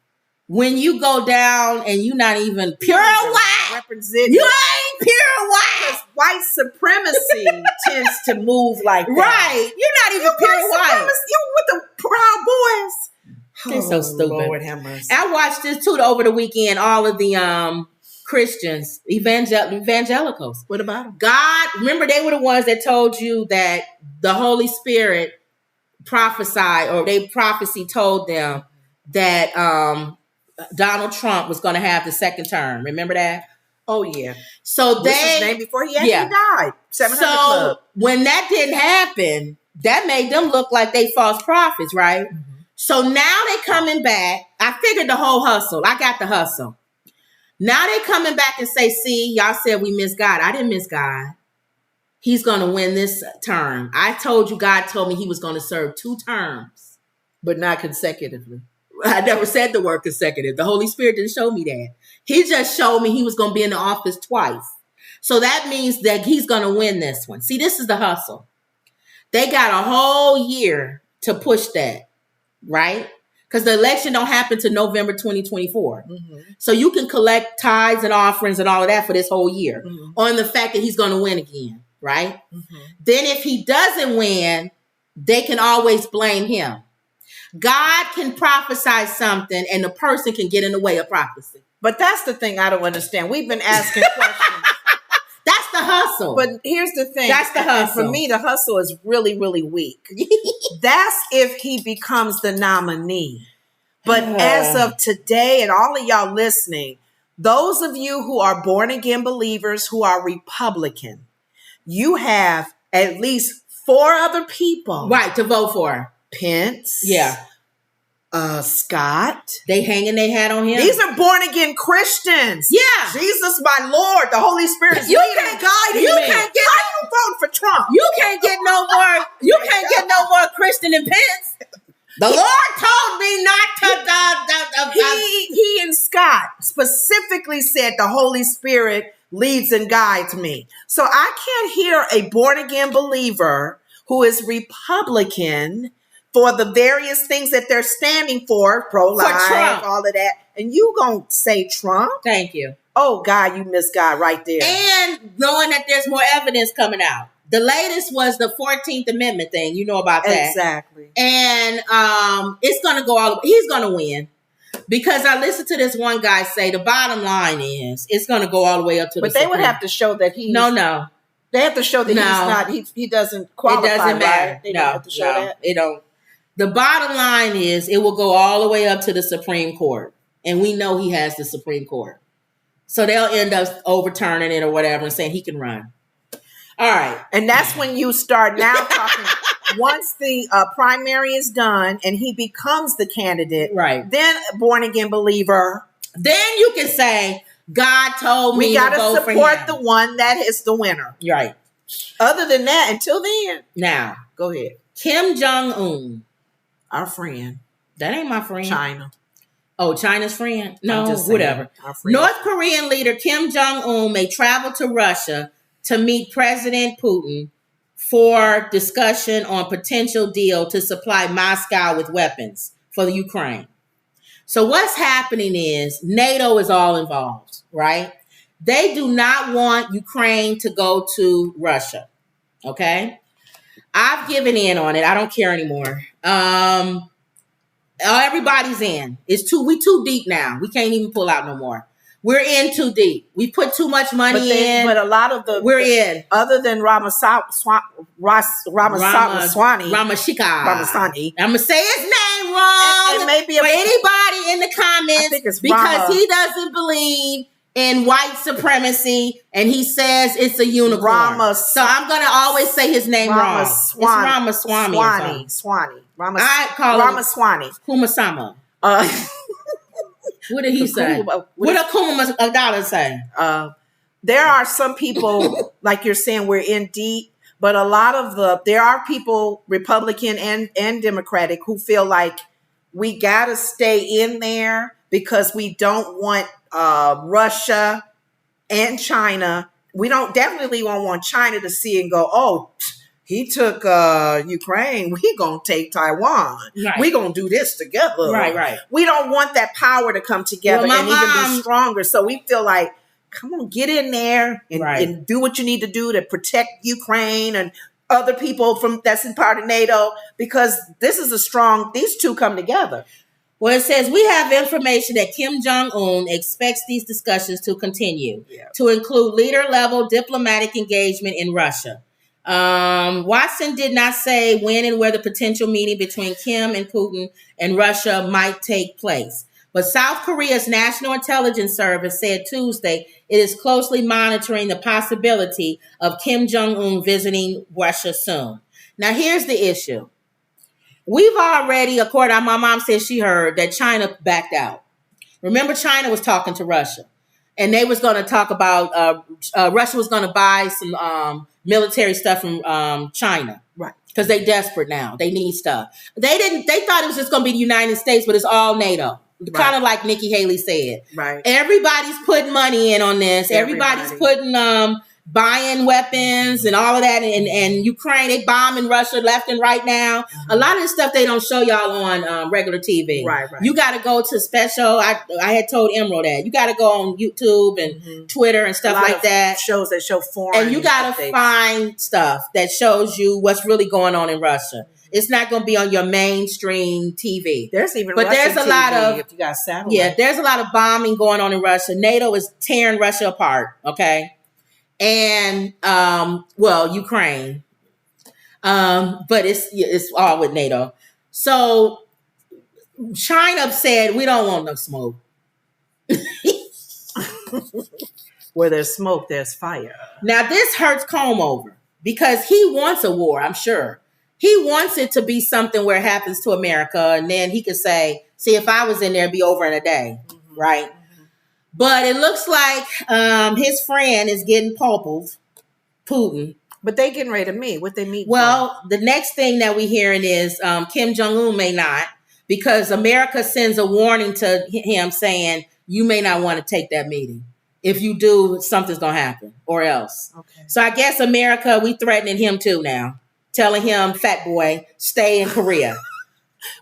When you go down and you're not even pure white. Represent you ain't pure white. White supremacy tends to move like that. Right. You're not even pure white. You with the Proud Boys. They're so stupid. Lord have mercy. I watched this too over the weekend. All of the Christians, evangelicals. What about them? God, remember they were the ones that told you that the Holy Spirit prophesied, or prophecy told them that Donald Trump was going to have the second term. Remember that? Oh yeah. So his name before he actually died. 700 Club. When that didn't happen, that made them look like they false prophets, right? So now they coming back. I figured the whole hustle. I got the hustle. Now they coming back and say, see, y'all said we miss God. I didn't miss God. He's going to win this term. I told you, God told me he was going to serve 2 terms. But not consecutively. I never said the word consecutive. The Holy Spirit didn't show me that. He just showed me he was going to be in the office twice. So that means that he's going to win this one. See, this is the hustle. They got a whole year to push that, right? Because the election don't happen to November 2024. Mm-hmm. So you can collect tithes and offerings and all of that for this whole year on the fact that he's going to win again, right? Mm-hmm. Then if he doesn't win, they can always blame him. God can prophesy something and the person can get in the way of prophecy. But that's the thing I don't understand. We've been asking questions. That's the hustle. But here's the thing. That's the hustle. And for me, the hustle is really, really weak. That's if he becomes the nominee. But as of today, and all of y'all listening, those of you who are born again believers who are Republican, you have at least 4 other people. Right, to vote for. Pence. Yeah. Scott. They hanging their hat on him. These are born again Christians. Yeah. Jesus, my Lord, the Holy Spirit is leading, guiding me. Can't get How you vote for Trump? You can't get no more. You can't get no more Christian than Pence. The Lord told me not to. He and Scott specifically said the Holy Spirit leads and guides me. So I can't hear a born again believer who is Republican for the various things that they're standing for, pro-life, all of that. And you gonna say Trump? Thank you. Oh, God, you missed God right there. And knowing that there's more evidence coming out. The latest was the 14th Amendment thing. You know about that. Exactly. And it's going to go all, he's going to win. Because I listened to this one guy say the bottom line is it's going to go all the way up to the Supreme. But they would have to show that he's... No. They have to show that he's not, he doesn't qualify. It doesn't matter. Right? They don't have to show that. It don't. The bottom line is it will go all the way up to the Supreme Court. And we know he has the Supreme Court. So they'll end up overturning it or whatever and saying he can run. All right. And that's when you start now talking. Once the primary is done and he becomes the candidate, right? Then born again believer. Then you can say, God told me we got to support the one that is the winner. Right. Other than that, until then. Now, go ahead. Kim Jong-un. Our friend. That ain't my friend. China. Oh, China's friend? No, whatever. North Korean leader Kim Jong-un may travel to Russia to meet President Putin for discussion on potential deal to supply Moscow with weapons for the Ukraine. So what's happening is NATO is all involved, right? They do not want Ukraine to go to Russia, okay? I've given in on it. I don't care anymore. Everybody's in. We too deep now. We can't even pull out no more. We're in too deep. We put too much money in. But a lot of we're in. Other than Ramaswamy. I'm gonna say his name wrong. It may be for anybody in the comments because he doesn't believe in white supremacy and he says it's a unicorn. So I'm gonna always say his name wrong. It's Ramaswamy. I call Ramaswamy. Kumasama. What did he say? What did Kuma say? There are some people, like you're saying, we're in deep, but a lot of there are people, Republican and Democratic, who feel like we got to stay in there because we don't want Russia and China. We definitely won't want China to see and go, oh, he took Ukraine. We gonna take Taiwan. Right. We gonna do this together. Right. We don't want that power to come together and even be stronger. So we feel like, come on, get in there and do what you need to do to protect Ukraine and other people that's in part of NATO, because this is these two come together. Well, it says we have information that Kim Jong-un expects these discussions to continue to include leader-level diplomatic engagement in Russia. Watson did not say when and where the potential meeting between Kim and Putin and Russia might take place. But South Korea's National Intelligence Service said Tuesday it is closely monitoring the possibility of Kim Jong-un visiting Russia soon. Now, here's the issue. We've already, according to my mom said she heard that China backed out. Remember, China was talking to Russia. And they was going to talk about Russia was going to buy some military stuff from China. Right. because they desperate now. They need stuff. They thought it was just going to be the United States, but it's all NATO. Right. Kind of like Nikki Haley said. Right. Everybody's putting money in on this. Everybody's putting buying weapons and all of that. And Ukraine, they bombing Russia left and right now. Mm-hmm. A lot of the stuff they don't show y'all on regular TV. Right. You got to go to special. I had told Emerald that. You got to go on YouTube and Twitter and stuff like that. Shows that show foreign. And you got to find stuff that shows you what's really going on in Russia. It's not going to be on your mainstream TV. There's a TV, lot of, if you got satellite. Yeah, there's a lot of bombing going on in Russia. NATO is tearing Russia apart, okay? And, Ukraine. But it's all with NATO. So China said, we don't want no smoke. Where there's smoke, there's fire. Now, this hurts Comb over because he wants a war, I'm sure. He wants it to be something where it happens to America, and then he could say, see, if I was in there, it'd be over in a day, right? Mm-hmm. But it looks like his friend is getting pulped, Putin. But they getting ready to meet. What they meet Well, the next thing that we're hearing is Kim Jong-un may not, because America sends a warning to him saying, you may not want to take that meeting. If you do, something's going to happen, or else. Okay. So I guess America, we threatening him too now. Telling him, fat boy, stay in Korea.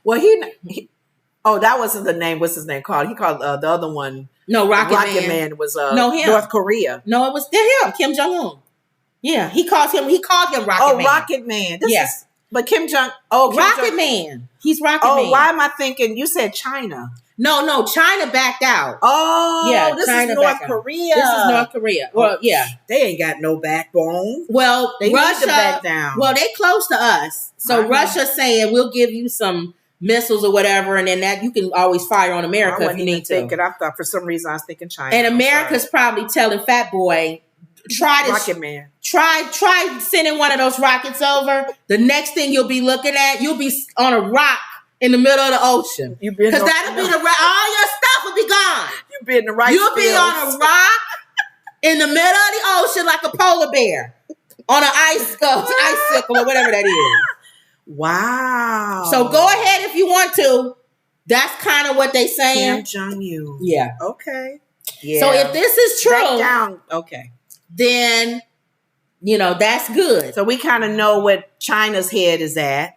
Well, he that wasn't the name. What's his name called? He called the other one. No, Rocket Man was him. North Korea. No, it was him, Kim Jong-un. Yeah, he called him Rocket Man. Oh, Rocket Man. But Kim Jong. Rocket Man. He's Rocket Man. Oh, why am I thinking? You said China. No, China backed out. Oh, yeah, this China is North Korea. This is North Korea. Well, yeah. They ain't got no backbone. Well, they Russia, need to back down. Well, they close to us. So Russia's saying, we'll give you some missiles or whatever, and then that you can always fire on America if you need to. I thought for some reason I was thinking China. And America's probably telling Fat Boy, Rocket Man. Try sending one of those rockets over. The next thing you'll be looking at, you'll be on a rock in the middle of the ocean. Because that'll be all your stuff will be gone. You'll be in the right You'll be on a rock in the middle of the ocean like a polar bear on an icicle or whatever that is. Wow. So go ahead if you want to. That's kind of what they saying. Kim Jong-un. Yeah. Okay. Yeah. So if this is true, back down. Okay. Then that's good. So we kind of know what China's head is at.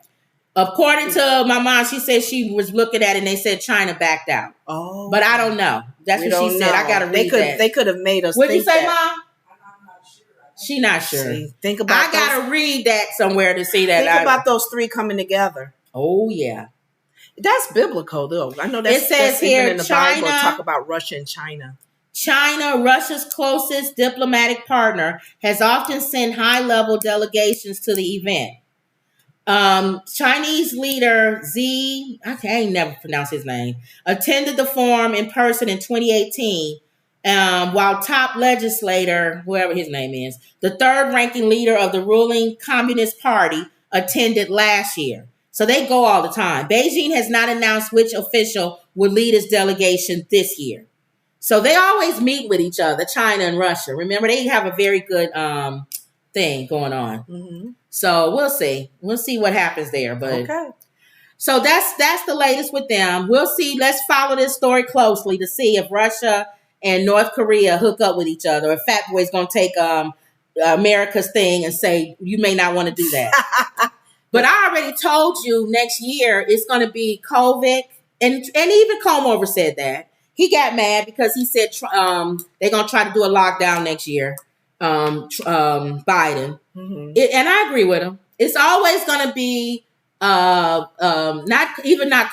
According to my mom, she said she was looking at it and they said China backed out. Oh. But I don't know. That's what she said. I got to read that. They could have made us What'd think you say, that. Mom? I'm not sure. She not sure. See, think about I got to read that somewhere to see that. Think about those three coming together. Oh, yeah. That's biblical, though. I know that's, it says here, even in the China, Bible, talk about Russia and China. China, Russia's closest diplomatic partner, has often sent high-level delegations to the event. Chinese leader I can't never pronounce his name, attended the forum in person in 2018, while top legislator, whoever his name is, the third-ranking leader of the ruling Communist Party, attended last year. So they go all the time. Beijing has not announced which official will lead its delegation this year. So they always meet with each other, China and Russia. Remember, they have a very good thing going on. Mm-hmm. So we'll see. We'll see what happens there. But okay. So that's the latest with them. We'll see. Let's follow this story closely to see if Russia and North Korea hook up with each other. If Fat Boy's going to take America's thing and say, you may not want to do that. But I already told you next year it's going to be COVID. And even Comover said that. He got mad because he said they're going to try to do a lockdown next year. Biden. Mm-hmm. And I agree with him. It's always going to be not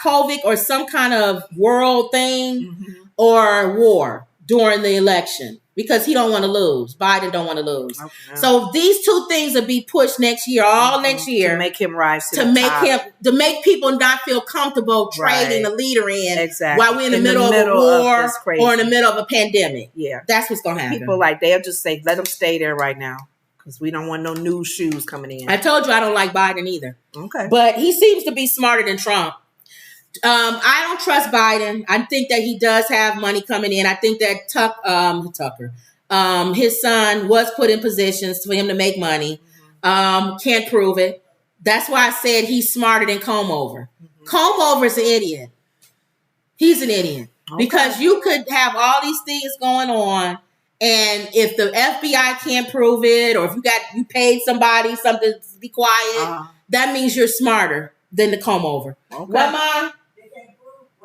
COVID or some kind of world thing or war during the election because he don't want to lose. Biden don't want to lose. Okay. So these two things will be pushed next year, next year, to make him rise to make people not feel comfortable trading the leader in while we're in the middle of a war or in the middle of a pandemic. Yeah, that's what's gonna happen. People they'll just say, let them stay there right now because we don't want no new shoes coming in. I told you I don't like Biden either. Okay, but he seems to be smarter than Trump. I don't trust Biden. I think that he does have money coming in. I think that Tucker, his son was put in positions for him to make money. Can't prove it. That's why I said he's smarter than Comeover. Comeover's an idiot. He's an idiot. Because you could have all these things going on, and if the FBI can't prove it, or if you paid somebody something to be quiet, that means you're smarter than the Comeover. Okay. What, Mom?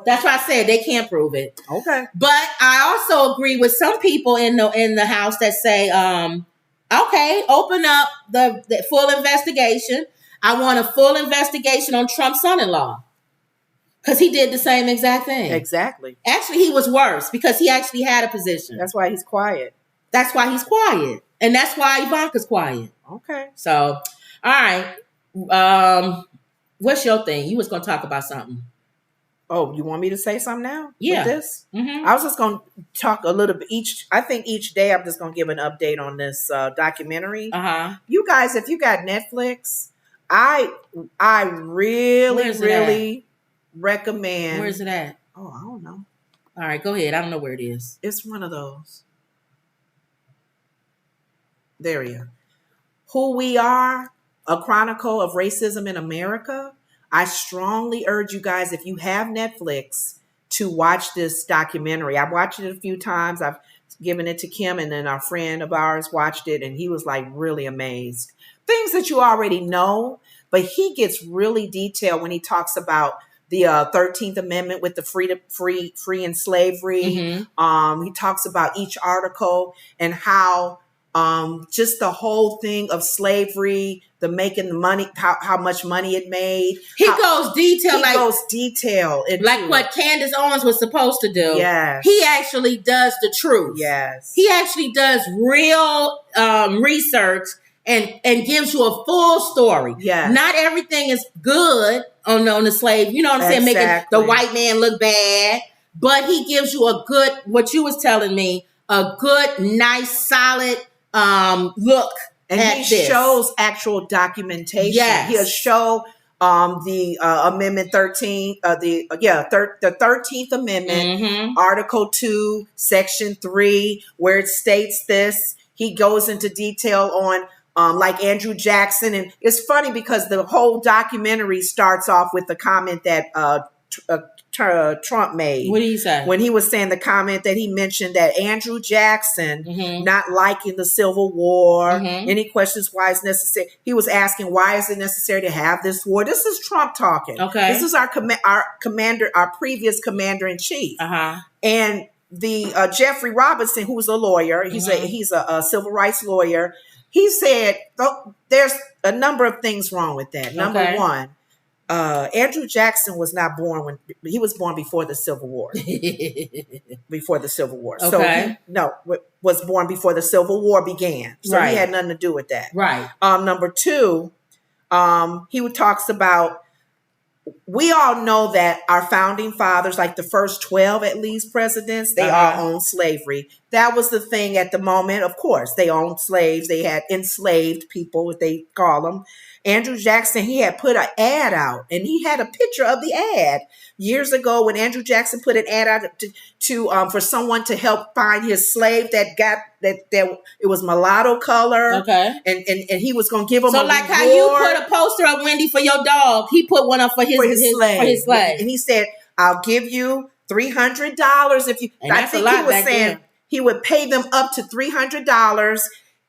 That's why I said they can't prove it. Okay. But I also agree with some people in the House that say, okay, open up the full investigation. I want a full investigation on Trump's son-in-law. Because he did the same exact thing. Exactly. Actually, he was worse because he actually had a position. That's why he's quiet. That's why he's quiet. And that's why Ivanka's quiet. Okay. So, all right. What's your thing? You was going to talk about something. Oh, you want me to say something now? Yeah. With this? Mm-hmm. I was just going to talk a little bit I think each day I'm just going to give an update on this documentary. You guys, if you got Netflix, I really recommend. Where's it at? Oh, I don't know. All right, go ahead. I don't know where it is. It's one of those. There you go. Who We Are, A Chronicle of Racism in America. I strongly urge you guys, if you have Netflix, to watch this documentary. I've watched it a few times. I've given it to Kim, and then a friend of ours watched it, and he was like really amazed. Things that you already know, but he gets really detailed when he talks about the 13th Amendment with the free in slavery. Mm-hmm. He talks about each article and how just the whole thing of slavery, the making the money, how much money it made. He goes detail. Like what Candace Owens was supposed to do. Yes. He actually does the truth. Yes. He actually does real research and gives you a full story. Yes. Not everything is good on the slave. You know what I'm saying? Making the white man look bad. But he gives you a good, what you was telling me, a good, nice, solid look. And he shows actual documentation. Yes. He'll show the Amendment 13, the 13th Amendment, mm-hmm. Article 2, Section 3, where it states this. He goes into detail on like Andrew Jackson. And it's funny because the whole documentary starts off with the comment that Trump made. What did he say? When he was saying the comment that he mentioned that Andrew Jackson mm-hmm. not liking the Civil War, mm-hmm. any questions why it's necessary. He was asking, why is it necessary to have this war? This is Trump talking. Okay. This is our commander, our previous commander in chief. Uh-huh. And the Jeffrey Robinson, who was a lawyer, he's a civil rights lawyer. He said there's a number of things wrong with that. Number one, Andrew Jackson was not born when he was born before the Civil War. Before the Civil War. Okay. So was born before the Civil War began. So he had nothing to do with that. Right. Number two, he talks about, we all know that our founding fathers, like the first 12 at least presidents, they all owned slavery. That was the thing at the moment. Of course, they owned slaves. They had enslaved people, what they call them. Andrew Jackson, he had put an ad out, and he had a picture of the ad years ago when Andrew Jackson put an ad out to for someone to help find his slave that it was mulatto color. Okay. And he was going to give him so a like reward. How you put a poster up, Wendy, for your dog, he put one up for his slave. And he said, I'll give you $300 if you. And I think he was saying he would pay them up to $300.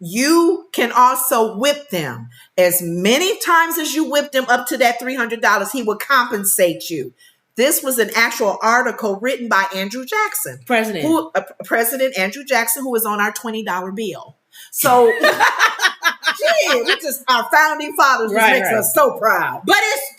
You can also whip them as many times as you whip them up to that $300. He would compensate you. This was an actual article written by Andrew Jackson, President Andrew Jackson, who was on our $20 bill. So, our founding fathers just makes us so proud. But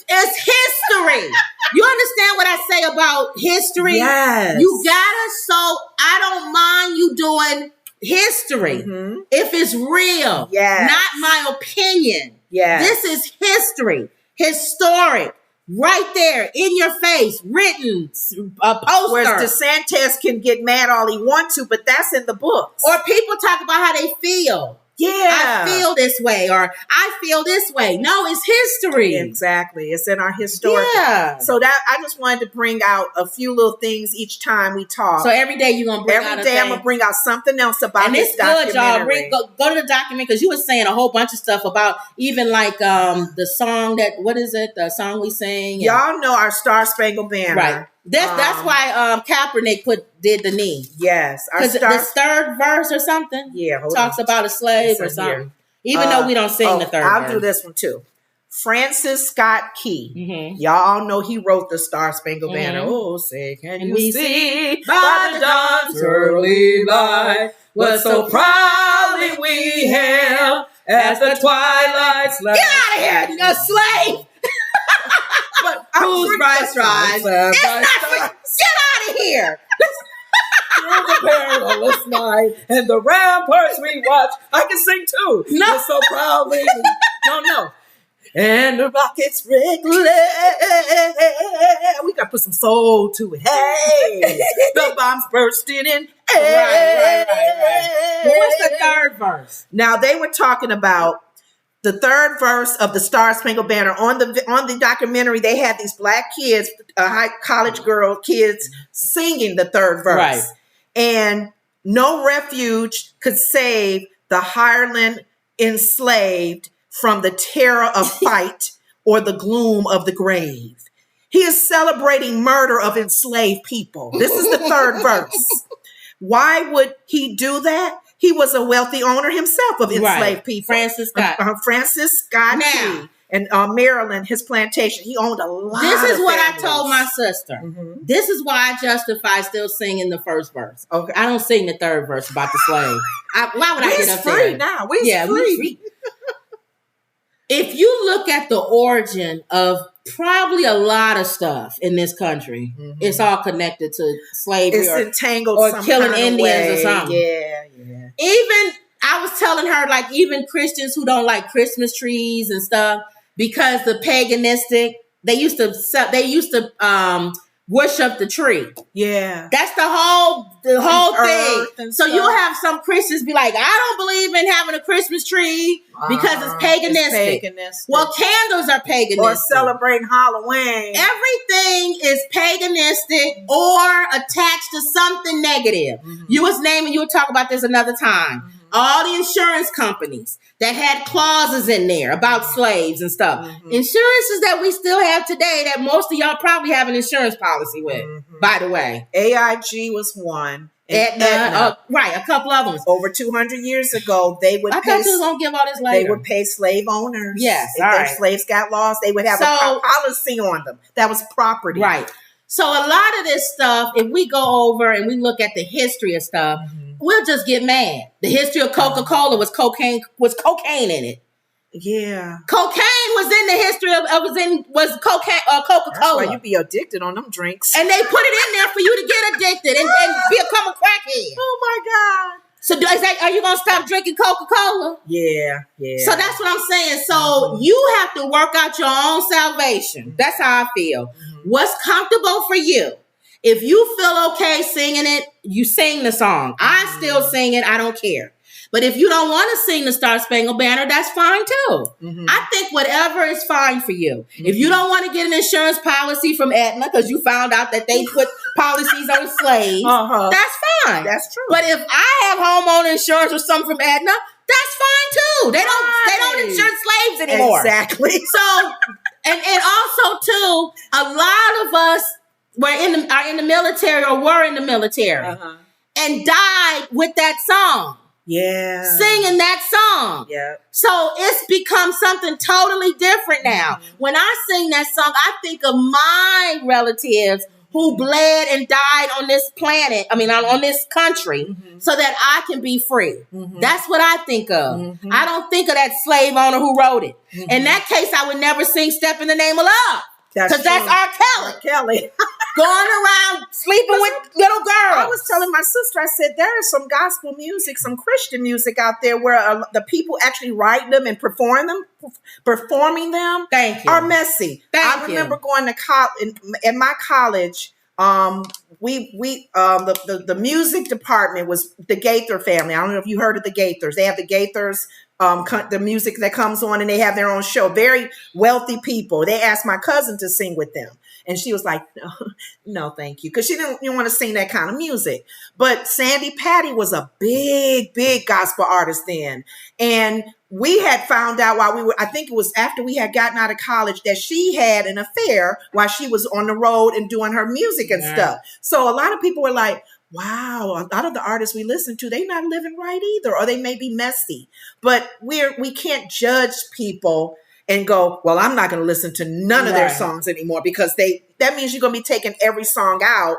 it's history. You understand what I say about history? Yes. You gotta. So I don't mind you doing history if it's real. Yes. Not my opinion. Yes. This is history. Historic. Right there in your face, written, a poster. Whereas DeSantis can get mad all he wants to, but that's in the books. Or people talk about how they feel. Yeah. I feel this way, or I feel this way. No, it's history. Exactly. It's in our historical. Yeah. So that I just wanted to bring out a few little things each time we talk. So every day you're gonna bring out every day I'm gonna bring out something else about and this documentary. documentary. Y'all. Go to the documentary because you were saying a whole bunch of stuff about even like the song the song we sing. Y'all know our Star Spangled Banner. Right. That's why Kaepernick did the knee. Yes. Because the third verse or something talks about a slave or something. Here. Even though we don't sing the third verse. I'll do this one too. Francis Scott Key. Mm-hmm. Y'all know he wrote the Star Spangled Banner. Oh, say, can you see by the dawn's early light what so proudly we hailed as the twilight slept. Get out of here, you slave! Whose rights rise? Get out of here! Through the perilous night and the ramparts we watch. I can sing too. No. So proudly. No. And the rockets regulate. We got to put some soul to it. Hey, the bombs bursting in. Right. What's the third verse? Now they were talking about the third verse of the Star Spangled Banner on the documentary. They had these black kids, college girl kids, singing the third verse, right. And no refuge could save the hireling enslaved from the terror of fight or the gloom of the grave. He is celebrating murder of enslaved people. This is the third verse. Why would he do that? He was a wealthy owner himself of enslaved people. Francis Scott. Francis Scott Key. And Maryland, his plantation. He owned a lot. This is what families. I told my sister. Mm-hmm. This is why I justify still singing the first verse. Okay. I don't sing the third verse about the slave. Why would I get up there? We're free now. We're free. If you look at the origin of probably a lot of stuff in this country, it's all connected to slavery. It's entangled or some killing kind of Indians way. or something. Yeah. Even I was telling her, like, even Christians who don't like Christmas trees and stuff, because the paganistic, they used to worship the tree. Yeah. That's the whole thing. So you'll have some Christians be like, I don't believe in having a Christmas tree because it's paganistic. Well, candles are paganistic. Or celebrating Halloween. Everything is paganistic or attached to something negative. Mm-hmm. You were talking about this another time. Mm-hmm. All the insurance companies that had clauses in there about slaves and stuff. Mm-hmm. Insurances that we still have today that most of y'all probably have an insurance policy with, by the way. AIG was one. Aetna, right, a couple of them. Over 200 years ago, they would I thought you was going to give all this later. They would pay slave owners. Yes, if their slaves got lost, they would have a policy on them. That was property. Right. So a lot of this stuff, if we go over and we look at the history of stuff, we'll just get mad. The history of Coca-Cola was cocaine in it. Yeah. Cocaine was in the history was Coca-Cola. That's why you be addicted on them drinks. And they put it in there for you to get addicted and become a crackhead. Oh my God. So are you going to stop drinking Coca-Cola? Yeah. So that's what I'm saying. So you have to work out your own salvation. That's how I feel. What's comfortable for you? If you feel okay singing it, you sing the song. I still sing it. I don't care. But if you don't want to sing the Star Spangled Banner, that's fine too. I think whatever is fine for you. If you don't want to get an insurance policy from Aetna because you found out that they put policies on slaves, that's fine. That's true. But if I have homeowner insurance or something from Aetna, that's fine too. They don't insure slaves anymore. Exactly. So, and also too, a lot of us are in the military or were in the military and died with that song. Yeah. Singing that song. Yeah. So it's become something totally different now. When I sing that song, I think of my relatives who bled and died on this planet, on this country, so that I can be free. That's what I think of. I don't think of that slave owner who wrote it. In that case, I would never sing Step in the Name of Love. Because that's R. Kelly. Going around sleeping with little girls. I was telling my sister, I said, there is some gospel music, some Christian music out there where the people actually write them and performing them Thank you. are messy. I remember going to college, at my college, The music department was the Gaither family. I don't know if you heard of the Gaithers. They have the Gaithers, the music that comes on, and they have their own show. Very wealthy people. They asked my cousin to sing with them. And she was like, no, thank you. Because she didn't want to sing that kind of music. But Sandy Patty was a big, big gospel artist then. And we had found out I think it was after we had gotten out of college, that she had an affair while she was on the road and doing her music and stuff. So a lot of people were like, wow, a lot of the artists we listen to, they not living right either, or they may be messy. But we can't judge people and go, well, I'm not going to listen to none of their songs anymore, because that means you're going to be taking every song out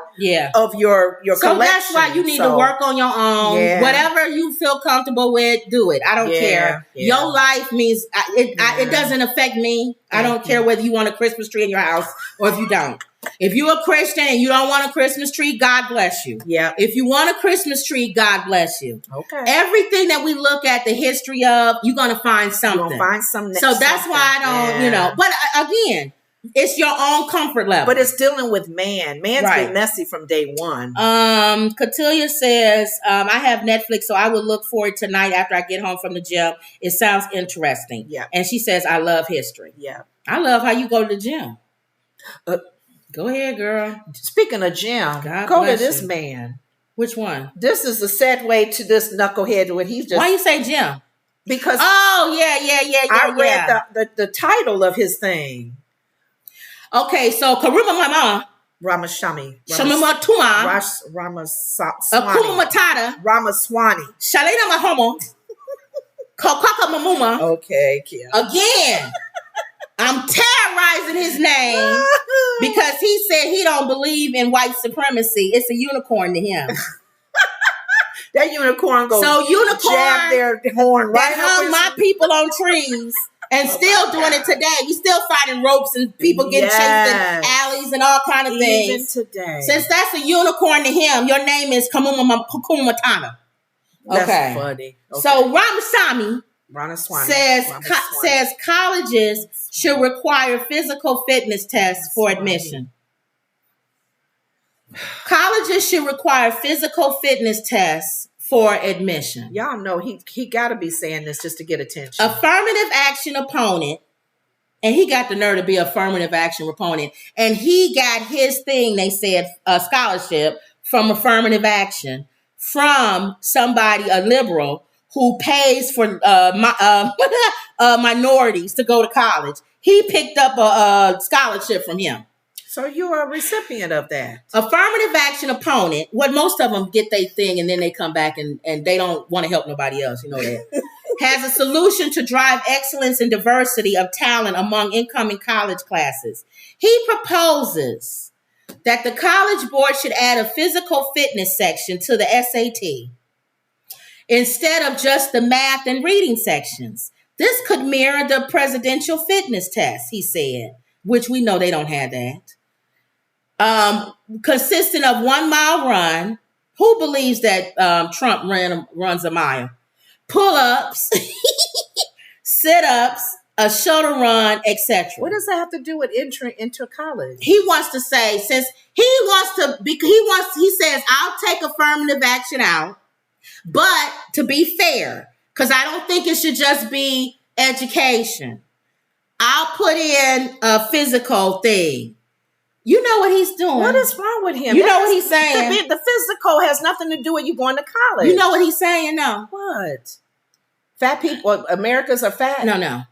of your so collection. That's why you need to work on your own. Yeah. Whatever you feel comfortable with, do it. I don't care. Yeah. Your life means, it doesn't affect me. I don't care whether you want a Christmas tree in your house or if you don't. If you're a Christian and you don't want a Christmas tree, God bless you. Yeah. If you want a Christmas tree, God bless you. Okay. Everything that we look at the history of, you're going to find something. You're going to find something. So that's why I don't, but again, it's your own comfort level. But it's dealing with man. Man's been messy from day one. Catilia says, I have Netflix, so I will look for it tonight after I get home from the gym. It sounds interesting. Yeah. And she says, I love history. Yeah. I love how you go to the gym. Go ahead, girl. Speaking of gym, go to this man. Which one? This is a segue to this knucklehead. What he's just. Why you say gym? Because I read the title of his thing. Okay, so Karuma Mama Ramashami Shamamatuma Ramaswani Matata Ramaswani Shalena Mahomo Kokaka Mamuma. Okay, Kia. Again. I'm terrorizing his name because he said he don't believe in white supremacy. It's a unicorn to him. That unicorn goes jab their horn right that hung my people on trees and still doing it today. We still finding ropes and people getting chased in alleys and all kind of things. Even today. Since that's a unicorn to him, your name is Kukumatana. Okay. That's funny. Okay. So Ramaswamy says colleges should require physical fitness tests for admission. Colleges should require physical fitness tests for admission. Y'all know he got to be saying this just to get attention. Affirmative action opponent, and he got the nerve to be affirmative action opponent, and he got his thing, they said, a scholarship from affirmative action from somebody, a liberal, who pays for minorities to go to college. He picked up a scholarship from him. So you're a recipient of that. Affirmative action opponent. What most of them get their thing and then they come back and they don't want to help nobody else. You know that. Has a solution to drive excellence and diversity of talent among incoming college classes. He proposes that the College Board should add a physical fitness section to the SAT instead of just the math and reading sections. This could mirror the presidential fitness test, he said, which we know they don't have that. Consisting of 1 mile run. Who believes that Trump runs a mile? Pull-ups, sit-ups, a shuttle run, etc. What does that have to do with entering into college? He wants to say, since he says, I'll take affirmative action out, but to be fair, because I don't think it should just be education, I'll put in a physical thing. You know what he's doing. What is wrong with him? You know what he's saying. The physical has nothing to do with you going to college. You know what he's saying? No. What? Fat people, Americans are fat. No.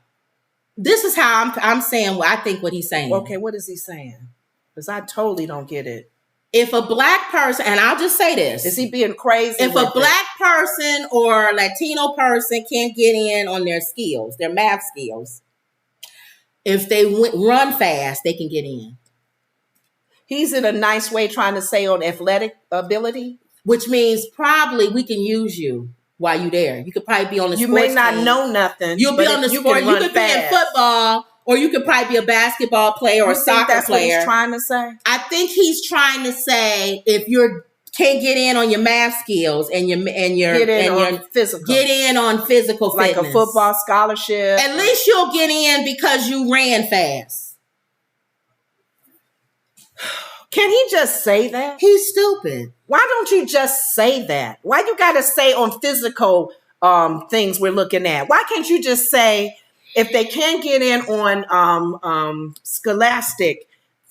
This is how I'm saying what I think what he's saying. Okay, what is he saying? Because I totally don't get it. If a black person, and I'll just say this. Is he being crazy? If a black person or Latino person can't get in on their skills, their math skills, if they run fast, they can get in. He's in a nice way trying to say on athletic ability. Which means probably we can use you while you're there. You could probably be on the sports team. You may not know nothing. You'll be on the sport. You could be in football, or you could probably be a basketball player or a soccer player. What he's trying to say? I think he's trying to say if you can't get in on your math skills and your physical, get in on physical fitness, like a football scholarship. At least you'll get in because you ran fast. Can he just say that? He's stupid. Why don't you just say that? Why you got to say on physical things we're looking at? Why can't you just say if they can't get in on Scholastic,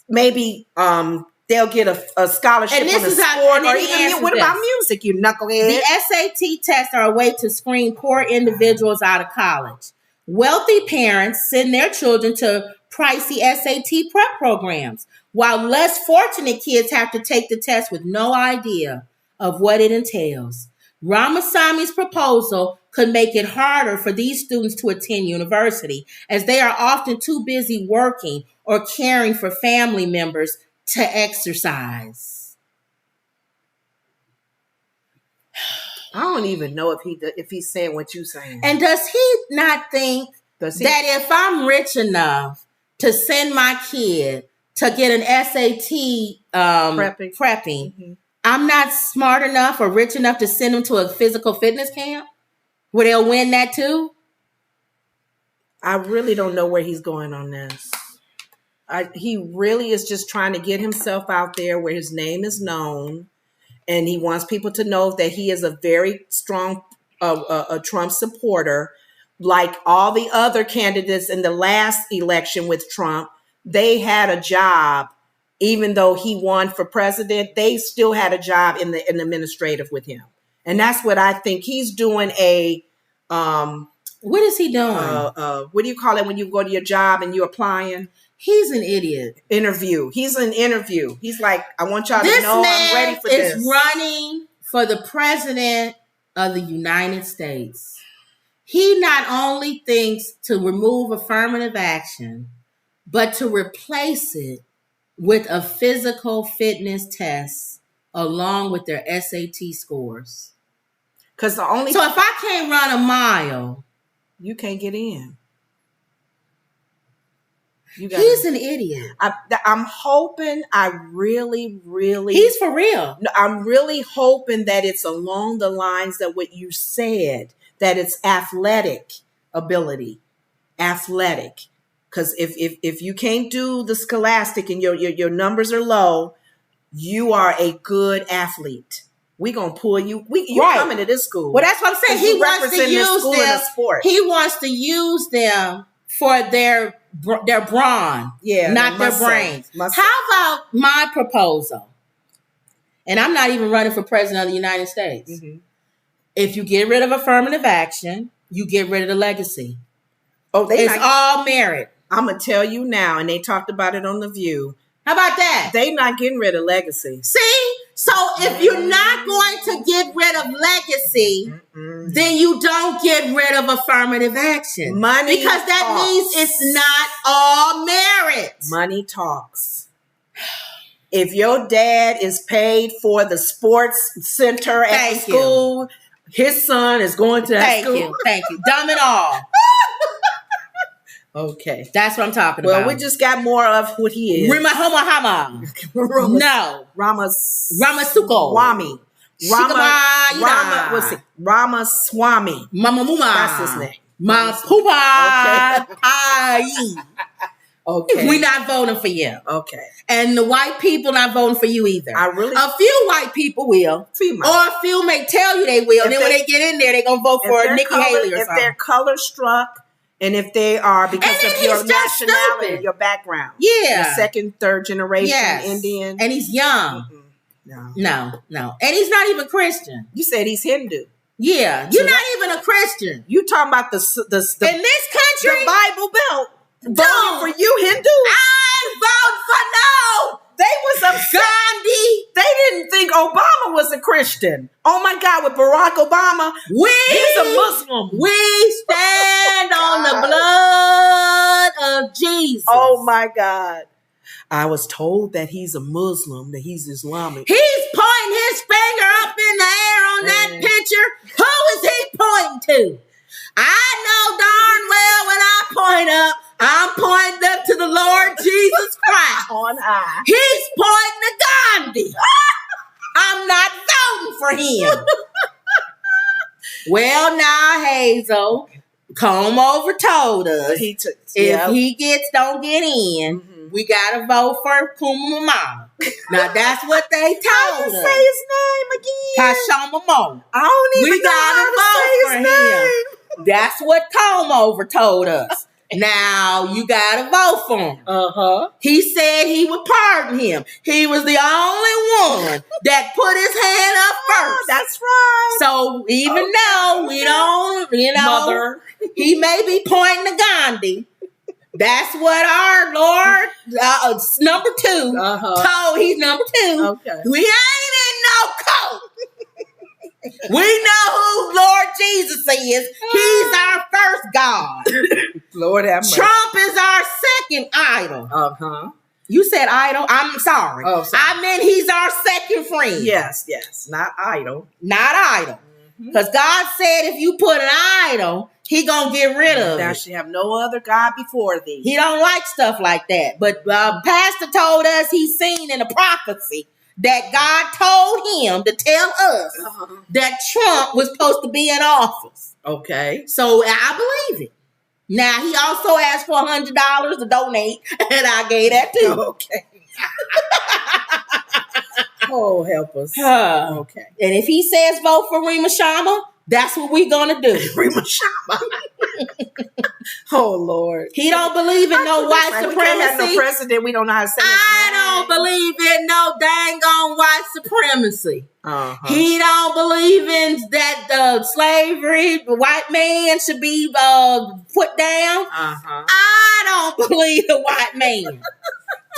maybe they'll get a scholarship on a sport or even what about music, you knucklehead? The SAT tests are a way to screen poor individuals out of college. Wealthy parents send their children to pricey SAT prep programs, while less fortunate kids have to take the test with no idea of what it entails. Ramaswamy's proposal could make it harder for these students to attend university, as they are often too busy working or caring for family members to exercise. I don't even know if he's saying what you're saying. And does he not think that if I'm rich enough to send my kid to get an SAT prepping, mm-hmm. I'm not smart enough or rich enough to send him to a physical fitness camp where they'll win that too? I really don't know where he's going on this. He really is just trying to get himself out there where his name is known. And he wants people to know that he is a very strong a Trump supporter. Like all the other candidates in the last election with Trump, they had a job. Even though he won for president, they still had a job in the administrative with him. And that's what I think he's doing. What is he doing? What do you call it when you go to your job and you're applying? He's an idiot. Interview. He's an interview. He's like, I want y'all to know I'm ready for this. This man is running for the president of the United States. He not only thinks to remove affirmative action, but to replace it with a physical fitness test along with their SAT scores. So if I can't run a mile, you can't get in. He's an idiot. I'm hoping, he's for real. I'm really hoping that it's along the lines of what you said, that it's athletic ability. Athletic. Because if you can't do the Scholastic and your numbers are low, you are a good athlete. We're going to pull you. You're right. Coming to this school. Well, that's what I'm saying. He wants to use them. He wants to use them for their brawn, not their brains. How about my proposal? And I'm not even running for president of the United States. Mm-hmm. If you get rid of affirmative action, you get rid of the legacy. It's all merit. I'm going to tell you now, and they talked about it on The View. How about that? They not getting rid of legacy. See? So if you're not going to get rid of legacy, then you don't get rid of affirmative action. Money because that means it's not all merit. Money talks. If your dad is paid for the sports center at the school, his son is going to that school. Thank you. Dumb it all. Okay. That's what I'm talking about. Well, we just got more of what he is. Rimahomahama. No. Ramasuko. Ramaswamy. Ramaswamy. Mamamuma. That's his name. Mapupa. Okay. We're not voting for you. Okay. And the white people not voting for you either. A few white people will. Or a few may tell you they will. And then when they get in there, they're going to vote for Nikki Haley or something. If they're color struck, and if they are because of your nationality, your background. Yeah. You're second, third generation Indian. And he's young. Mm-hmm. No. And he's not even Christian. You said he's Hindu. Yeah. You're not even a Christian. You talking about the in this country? The Bible Belt. Voting for you, Hindu? I vote for no. They was upset. Gandhi. They didn't think Obama was a Christian. Oh my God, with Barack Obama, he's a Muslim. We stand on the blood of Jesus. Oh my God. I was told that he's a Muslim, that he's Islamic. He's pointing his finger up in the air on that picture. Who is he pointing to? I know darn well when I point up, I'm pointing up to the Lord Jesus Christ. On high. He's pointing to Gandhi. I'm not voting for him. Well, now, Hazel, Come Over told us if he don't get in, we gotta vote for Kuma Mama. Now that's what they told How us. you say his name again? Kashoma Mo. I don't even We know gotta how to say vote his for name. him. That's what Comb Over told us. Now you gotta vote for him. He said he would pardon him. He was the only one that put his hand up first. That's right. So even though we don't, Mother. he may be pointing to Gandhi. That's what our Lord, number 2, told. He's number 2. Okay. We ain't in no coat. We know who Lord Jesus is. He's our first God. Lord have mercy. Trump is our second idol. You said idol? I'm sorry. Oh, sorry. I meant he's our second friend. Yes. Not idol. Not idol. Because God said if you put an idol, he gonna get rid of Thou it. shalt have no other God before thee. He don't like stuff like that. But Pastor told us he's seen in a prophecy that God told him to tell us that Trump was supposed to be in office. Okay. So I believe it. Now, he also asked for $100 to donate, and I gave that too. Okay. Oh, help us. Okay. And if he says vote for Rima Shama, that's what we're going to do. Rima Shama. Oh, Lord. He don't believe in no white supremacy. We can't have no president. We don't know how to say his I name. don't believe in no dang on white supremacy. Uh-huh. He don't believe in that slavery, the white man should be put down. Uh-huh. I don't believe the white man.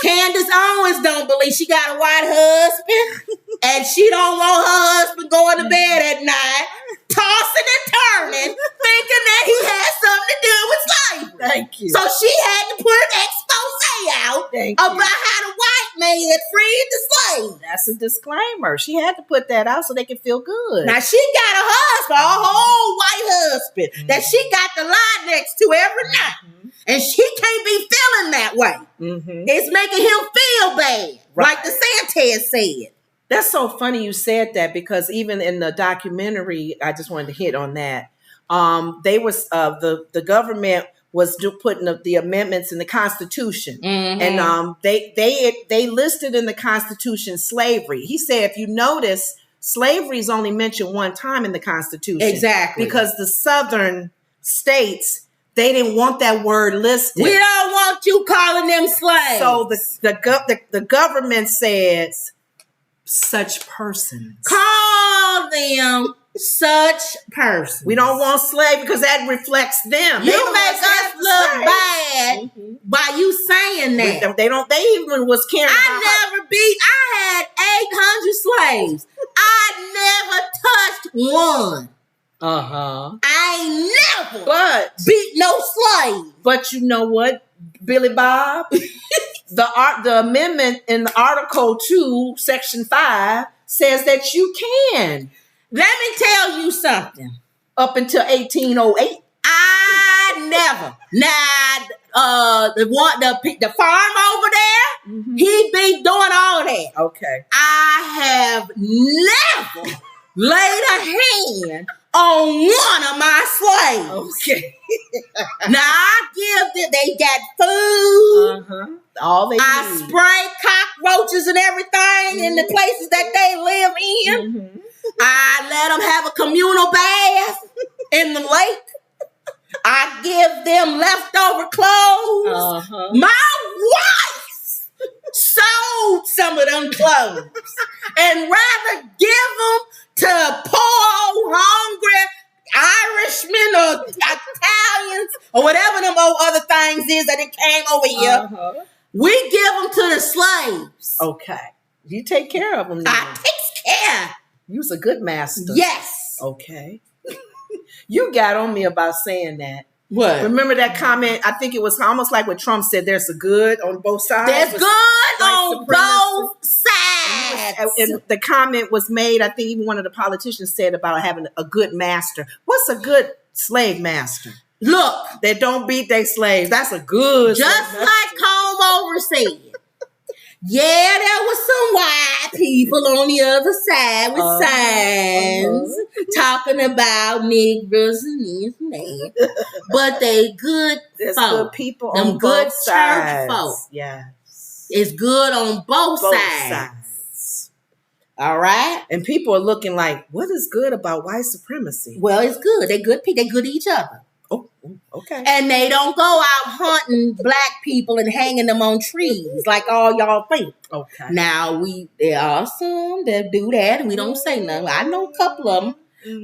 Candace Owens don't believe. She got a white husband, and she don't want her husband going to bed at night, tossing and turning, thinking that he had something to do with slavery. Thank you. So she had to put an expose out about how the white man freed the slave. That's a disclaimer. She had to put that out so they could feel good. Now she got a husband, a whole white husband that she got to lie next to every night. And she can't be feeling that way. It's making him feel bad, like the Sanchez said. That's so funny you said that, because even in the documentary, I just wanted to hit on that. They was the government was putting the amendments in the Constitution, and they listed in the Constitution slavery. He said, if you notice, slavery is only mentioned one time in the Constitution, exactly, because the Southern states, they didn't want that word listed. We don't want you calling them slaves. So the government says such persons. Call them such persons. We don't want slave because that reflects them. You make us look bad by you saying that. They even was caring about. I had 800 slaves. I never touched one. I ain't never beat no slave. But you know what, Billy Bob? the amendment in the Article 2, Section 5 says that you can. Let me tell you something. Up until 1808. I never. Now, the farm over there, he be doing all that. Okay. I have never laid a hand on one of my slaves. Okay. Now I give them, they got food. All they I need. spray cockroaches and everything in the places that they live in. I let them have a communal bath in the lake. I give them leftover clothes. My wife sold some of them clothes and rather give them to poor, hungry Irishmen or Italians or whatever them other things is that it came over here. We give them to the slaves. Okay. You take care of them now. I take care. You's a good master. Yes. Okay. You got on me about saying that. What? Remember that comment? I think it was almost like what Trump said, there's a good on both sides. There's good on both sides. And the comment was made, I think even one of the politicians said about having a good master. What's a good slave master? Look. They don't beat their slaves. That's a good just like Comb Over said. Yeah, there was some white people on the other side with signs talking about Negroes and this and that. But they good There's folk. good people Them on good both church sides. folk. Yeah. It's good on both sides. All right? And people are looking like, what is good about white supremacy? Well, it's good. They're good people. They're good to each other. Oh, okay. And they don't go out hunting black people and hanging them on trees like all y'all think. Okay. Now, there are some that do that, and we don't say nothing. I know a couple of them,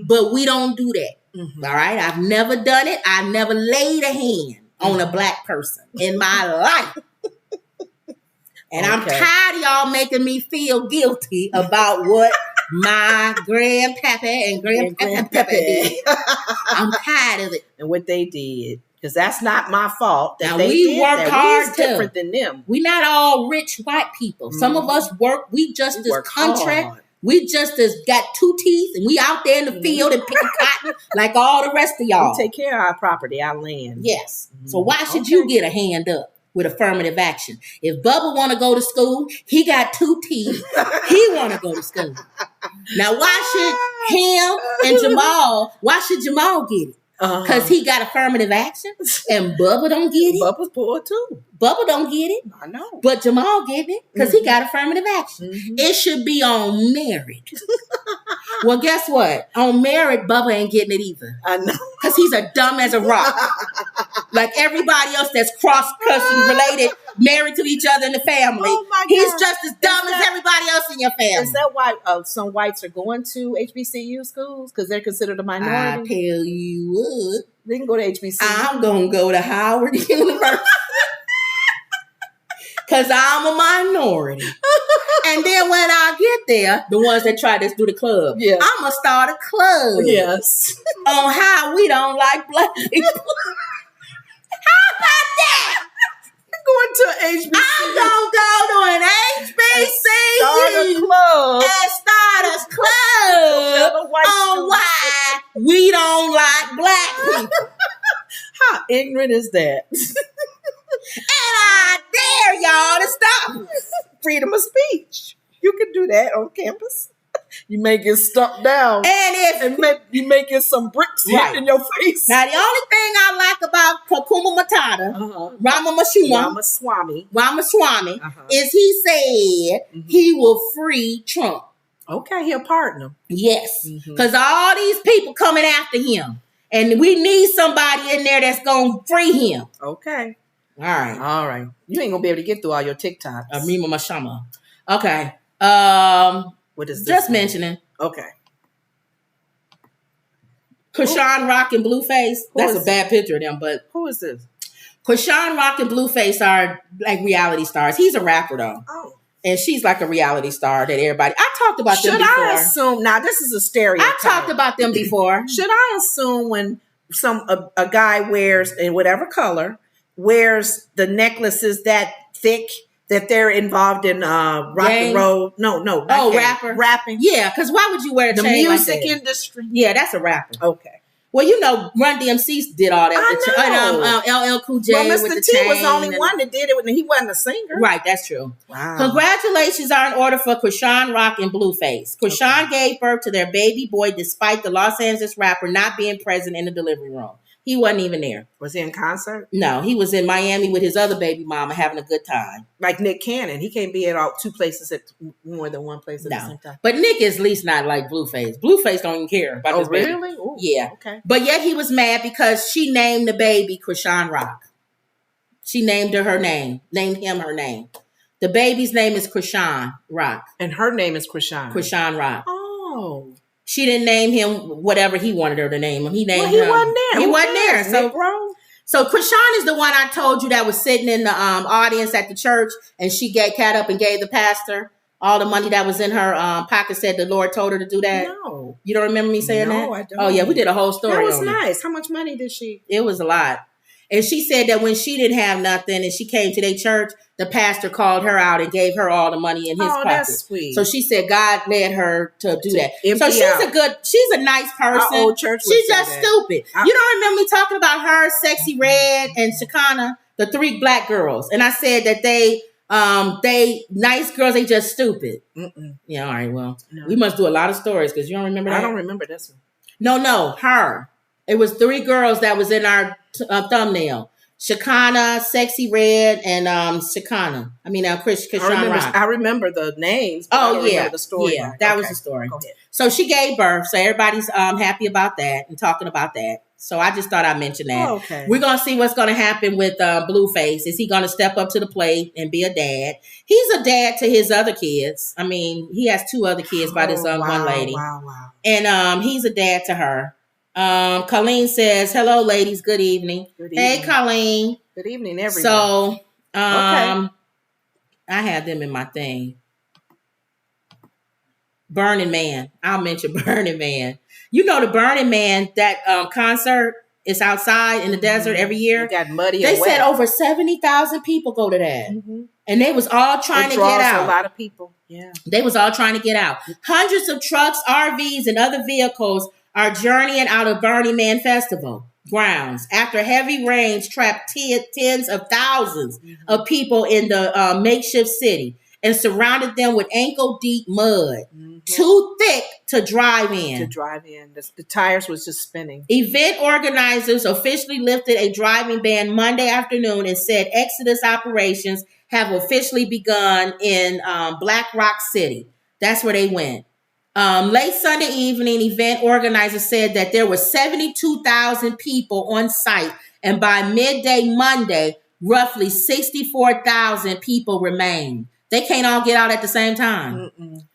but we don't do that. Mm-hmm. All right? I've never done it. I've never laid a hand on a black person in my life. And I'm tired of y'all making me feel guilty about what my grandpapa and grandpapa did. I'm tired of it. And what they did. Because that's not my fault. Now, we work hard too. Different than them. We're not all rich white people. Some of us work. We just as country. Hard. We just as got 2 teeth, and we out there in the field and picking cotton like all the rest of y'all. We take care of our property, our land. Yes. So why should you get a hand up with affirmative action? If Bubba want to go to school, he got 2 teeth. He want to go to school. Now, why should him and Jamal? Why should Jamal get it? Because he got affirmative action, and Bubba don't get it. Bubba's poor too. Bubba don't get it. I know. But Jamal get it because he got affirmative action. Mm-hmm. It should be on merit. Well, guess what? On merit, Bubba ain't getting it either. I know. Because he's a dumb as a rock. Like everybody else that's cross-cousin related, married to each other in the family. Oh my God. He's just as dumb as everybody else in your family. Is that why some whites are going to HBCU schools? Because they're considered a minority? I tell you what. They can go to HBCU. I'm going to go to Howard University. Because I'm a minority. And then when I get there, the ones that try this through the club, I'm going to start a club. Yes. On how we don't like black people. How about that? You're going to HBCU. I'm going to go to an HBCU. Start a club on why we don't like black people. How ignorant is that? And I dare y'all to stop. Freedom of speech. You can do that on campus. You may get stuck down. You may get some bricks hit in your face. Now, the only thing I like about Kakuma Matata, Ramaswamy, is he said he will free Trump. Okay, he'll pardon him. Yes, because all these people coming after him. And we need somebody in there that's going to free him. Okay. All right. You ain't going to be able to get through all your TikToks. Rima Mashama. Okay. What is this? Just mentioning. Okay. Krishan Rock and Blueface. That's a bad picture of them, but. Who is this? Krishan Rock and Blueface are like reality stars. He's a rapper though. Oh. And she's like a reality star that everybody. I talked about them before. Should I assume? Now this is a stereotype. I talked about them before. Should I assume when a guy wears in whatever color wears the necklaces that thick that they're involved in rock and roll? No, rapping. Yeah, because why would you wear a chain the music like that? Industry? Yeah, that's a rapper. Okay. Well, you know, Run DMC did all that. I know. LL Cool J Mr. with the T chain was the only one that did it, and he wasn't a singer. Right, that's true. Wow. Congratulations are in order for Krishan Rock and Blueface. Krishan gave birth to their baby boy despite the Los Angeles rapper not being present in the delivery room. He wasn't even there. Was he in concert? No, he was in Miami with his other baby mama having a good time. Like Nick Cannon. He can't be at all 2 places at more than one place at the same time. But Nick is at least not like Blueface. Blueface don't even care about this baby. Really? Ooh, yeah. Okay. But yet he was mad because she named the baby Krishan Rock. She named him her name. The baby's name is Krishan Rock. And her name is Krishan. Krishan Rock. Oh. She didn't name him whatever he wanted her to name him. He named him. He wasn't there. He wasn't there. So Krishan is the one I told you that was sitting in the audience at the church, and she got up and gave the pastor all the money that was in her pocket. Said the Lord told her to do that. No, you don't remember me saying that? No, I don't. Oh yeah, we did a whole story. That was nice. How much money did she? It was a lot. And she said that when she didn't have nothing and she came to their church, the pastor called her out and gave her all the money in his pocket. That's sweet. So she said God led her to do that. So she's she's a nice person. Our old church she's just stupid. You don't remember me talking about her, Sexy Red, and Shakana, the 3 black girls. And I said that they nice girls, they just stupid. Mm-mm. Yeah, all right, well, we must do a lot of stories because you don't remember that? I don't remember this one. No, her. It was 3 girls that was in our thumbnail. Shekinah, Sexy Red, and Shekinah. I mean, Krishan Rock. I remember the names. But I don't remember the story. Yeah, that was the story. Go ahead. So she gave birth. So everybody's happy about that and talking about that. So I just thought I'd mention that. Oh, okay. We're going to see what's going to happen with Blueface. Is he going to step up to the plate and be a dad? He's a dad to his other kids. I mean, he has 2 other kids by this one lady. Wow. And he's a dad to her. Colleen says, hello, ladies. Good evening. Hey, Colleen. Good evening, everyone. So, I had them in my thing. Burning Man. I'll mention Burning Man. You know the Burning Man, that concert is outside in the desert every year. It got muddy. They said over 70,000 people go to that. Mm-hmm. And they was all trying to get out. A lot of people. Yeah. They was all trying to get out. Hundreds of trucks, RVs, and other vehicles are journeying out of Burning Man Festival grounds after heavy rains trapped tens of thousands of people in the makeshift city and surrounded them with ankle-deep mud, too thick to drive in. The tires was just spinning. Event organizers officially lifted a driving ban Monday afternoon and said Exodus operations have officially begun in Black Rock City. That's where they went. Late Sunday evening, event organizers said that there were 72,000 people on site, and by midday Monday, roughly 64,000 people remained. They can't all get out at the same time. Mm-mm.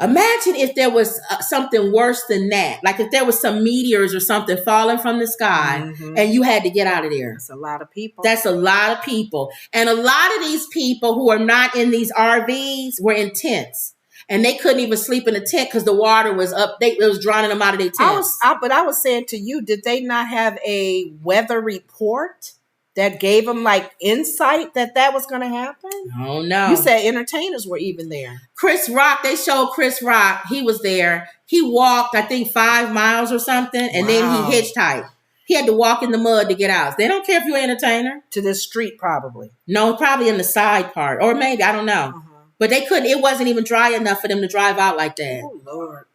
Imagine if there was something worse than that. Like if there was some meteors or something falling from the sky and you had to get out of there. That's a lot of people. That's a lot of people. And a lot of these people who are not in these RVs were in tents. And they couldn't even sleep in a tent because the water was up. It was drowning them out of their tents. But I was saying to you, did they not have a weather report that gave them like insight that was going to happen? Oh, no. You said entertainers were even there. Chris Rock, they showed Chris Rock. He was there. He walked, I think, 5 miles or something. And then he hitchhiked. He had to walk in the mud to get out. They don't care if you're an entertainer. To the street, probably. No, probably in the side part. Or maybe, I don't know. But they couldn't, it wasn't even dry enough for them to drive out like that. Oh, Lord.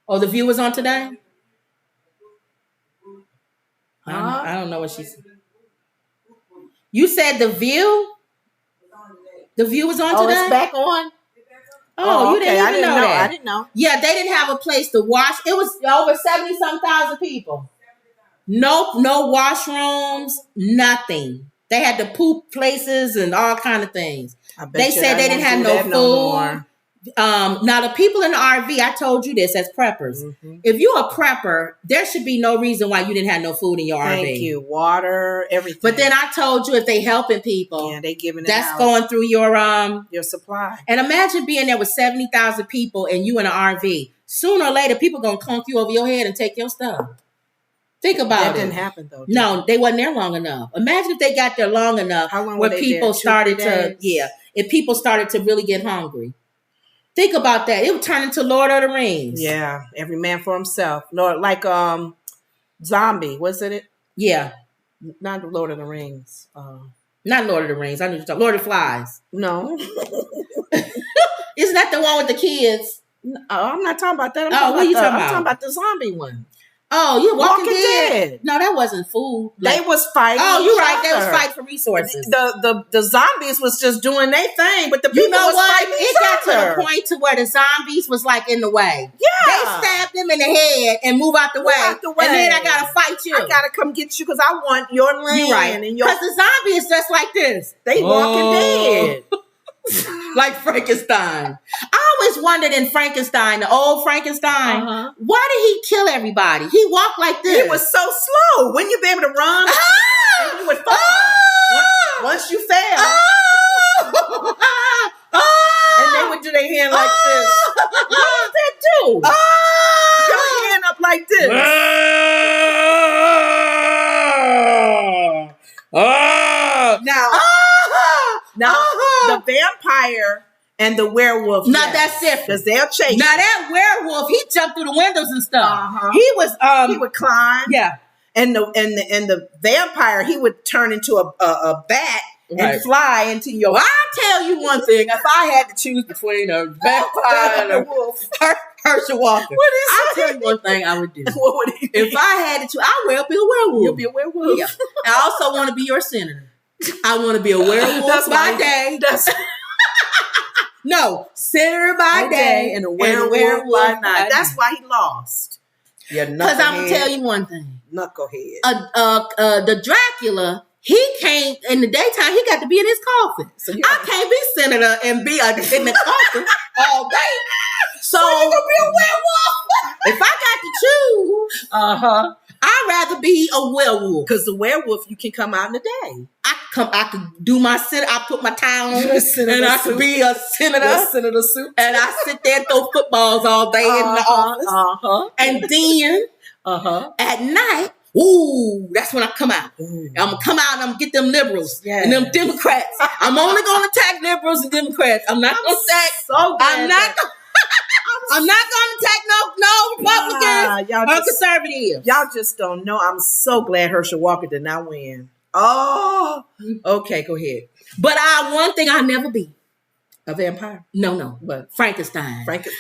Oh, The View was on today? I don't know what she said. You said The View? The View was on today? Oh, it's back on? Oh, you didn't even know that. I didn't know. Yeah, they didn't have a place to wash. It was over 70-some thousand people. No washrooms, nothing. They had to poop places and all kind of things. They said they didn't have no food. Now, the people in the RV, I told you this as preppers. Mm-hmm. If you're a prepper, there should be no reason why you didn't have no food in your RV. Thank you. Water, everything. But then I told you if they helping people, they giving it that's out. Going through your supply. And imagine being there with 70,000 people and you in an RV. Sooner or later, people gonna clunk you over your head and take your stuff. Think about it. That didn't happen though. No, they wasn't there long enough. Imagine if they got there long enough where people started to, if people started to really get hungry. Think about that. It would turn into Lord of the Rings. Yeah, every man for himself. Lord, like Zombie, was it? Yeah. Not Lord of the Rings. Not Lord of the Rings. I know you're talking Lord of the Flies. No. Isn't that the one with the kids? No, I'm not talking about that. What are you talking about? I'm talking about the zombie one. Oh, you Walking Dead. No, that wasn't food. They was fighting. Oh, you're right. They was fighting for resources. The zombies was just doing their thing, but the people was fighting each other. Got to the point to where the zombies was like in the way. Yeah. They stabbed them in the head and move out the way. And then I gotta fight you. I gotta come get you because I want your land. You're right. Because the zombie is just like this. They Walking Dead. Like Frankenstein. I always wondered in Frankenstein, the old Frankenstein, why did he kill everybody? He walked like this. He was so slow. Wouldn't you be able to run? And you would fall. Once you fell. And they would do their hand like this. What does that do? Your hand up like this. Now, the vampire and the werewolf. Now that's different. Because they'll chase. Now that werewolf, he jumped through the windows and stuff. He was he would climb. Yeah. And the vampire, he would turn into a bat and fly into your. Well, I'll tell you one thing. If I had to choose between a vampire and a wolf, Herschel Walker, I'll tell you one thing I would do. What would he do? If I had to choose, I will be a werewolf. You'll be a werewolf. Yeah. I also want to be your senator. I want to be a werewolf by day. No, senator by day and a werewolf by night. That's why he lost. Because I'm going to tell you one thing. Knucklehead. The Dracula, he can't, in the daytime, he got to be in his coffin. So I can't be senator and be in the coffin all day. So you going to be a werewolf? If I got to choose, I'd rather be a werewolf. Because the werewolf, you can come out in the day. I could do my senator. I put my tie on, and I could be a senator. Senator suit. And I sit there and throw footballs all day in the office. And then at night, that's when I come out. I'm gonna come out and I'm gonna get them liberals and them Democrats. I'm only gonna attack liberals and Democrats. I'm not gonna attack. I'm not gonna attack no Republicans or conservatives. Y'all just don't know. I'm so glad Herschel Walker did not win. Oh, okay, go ahead. But one thing I'll never be. A vampire? No, but Frankenstein. Remember,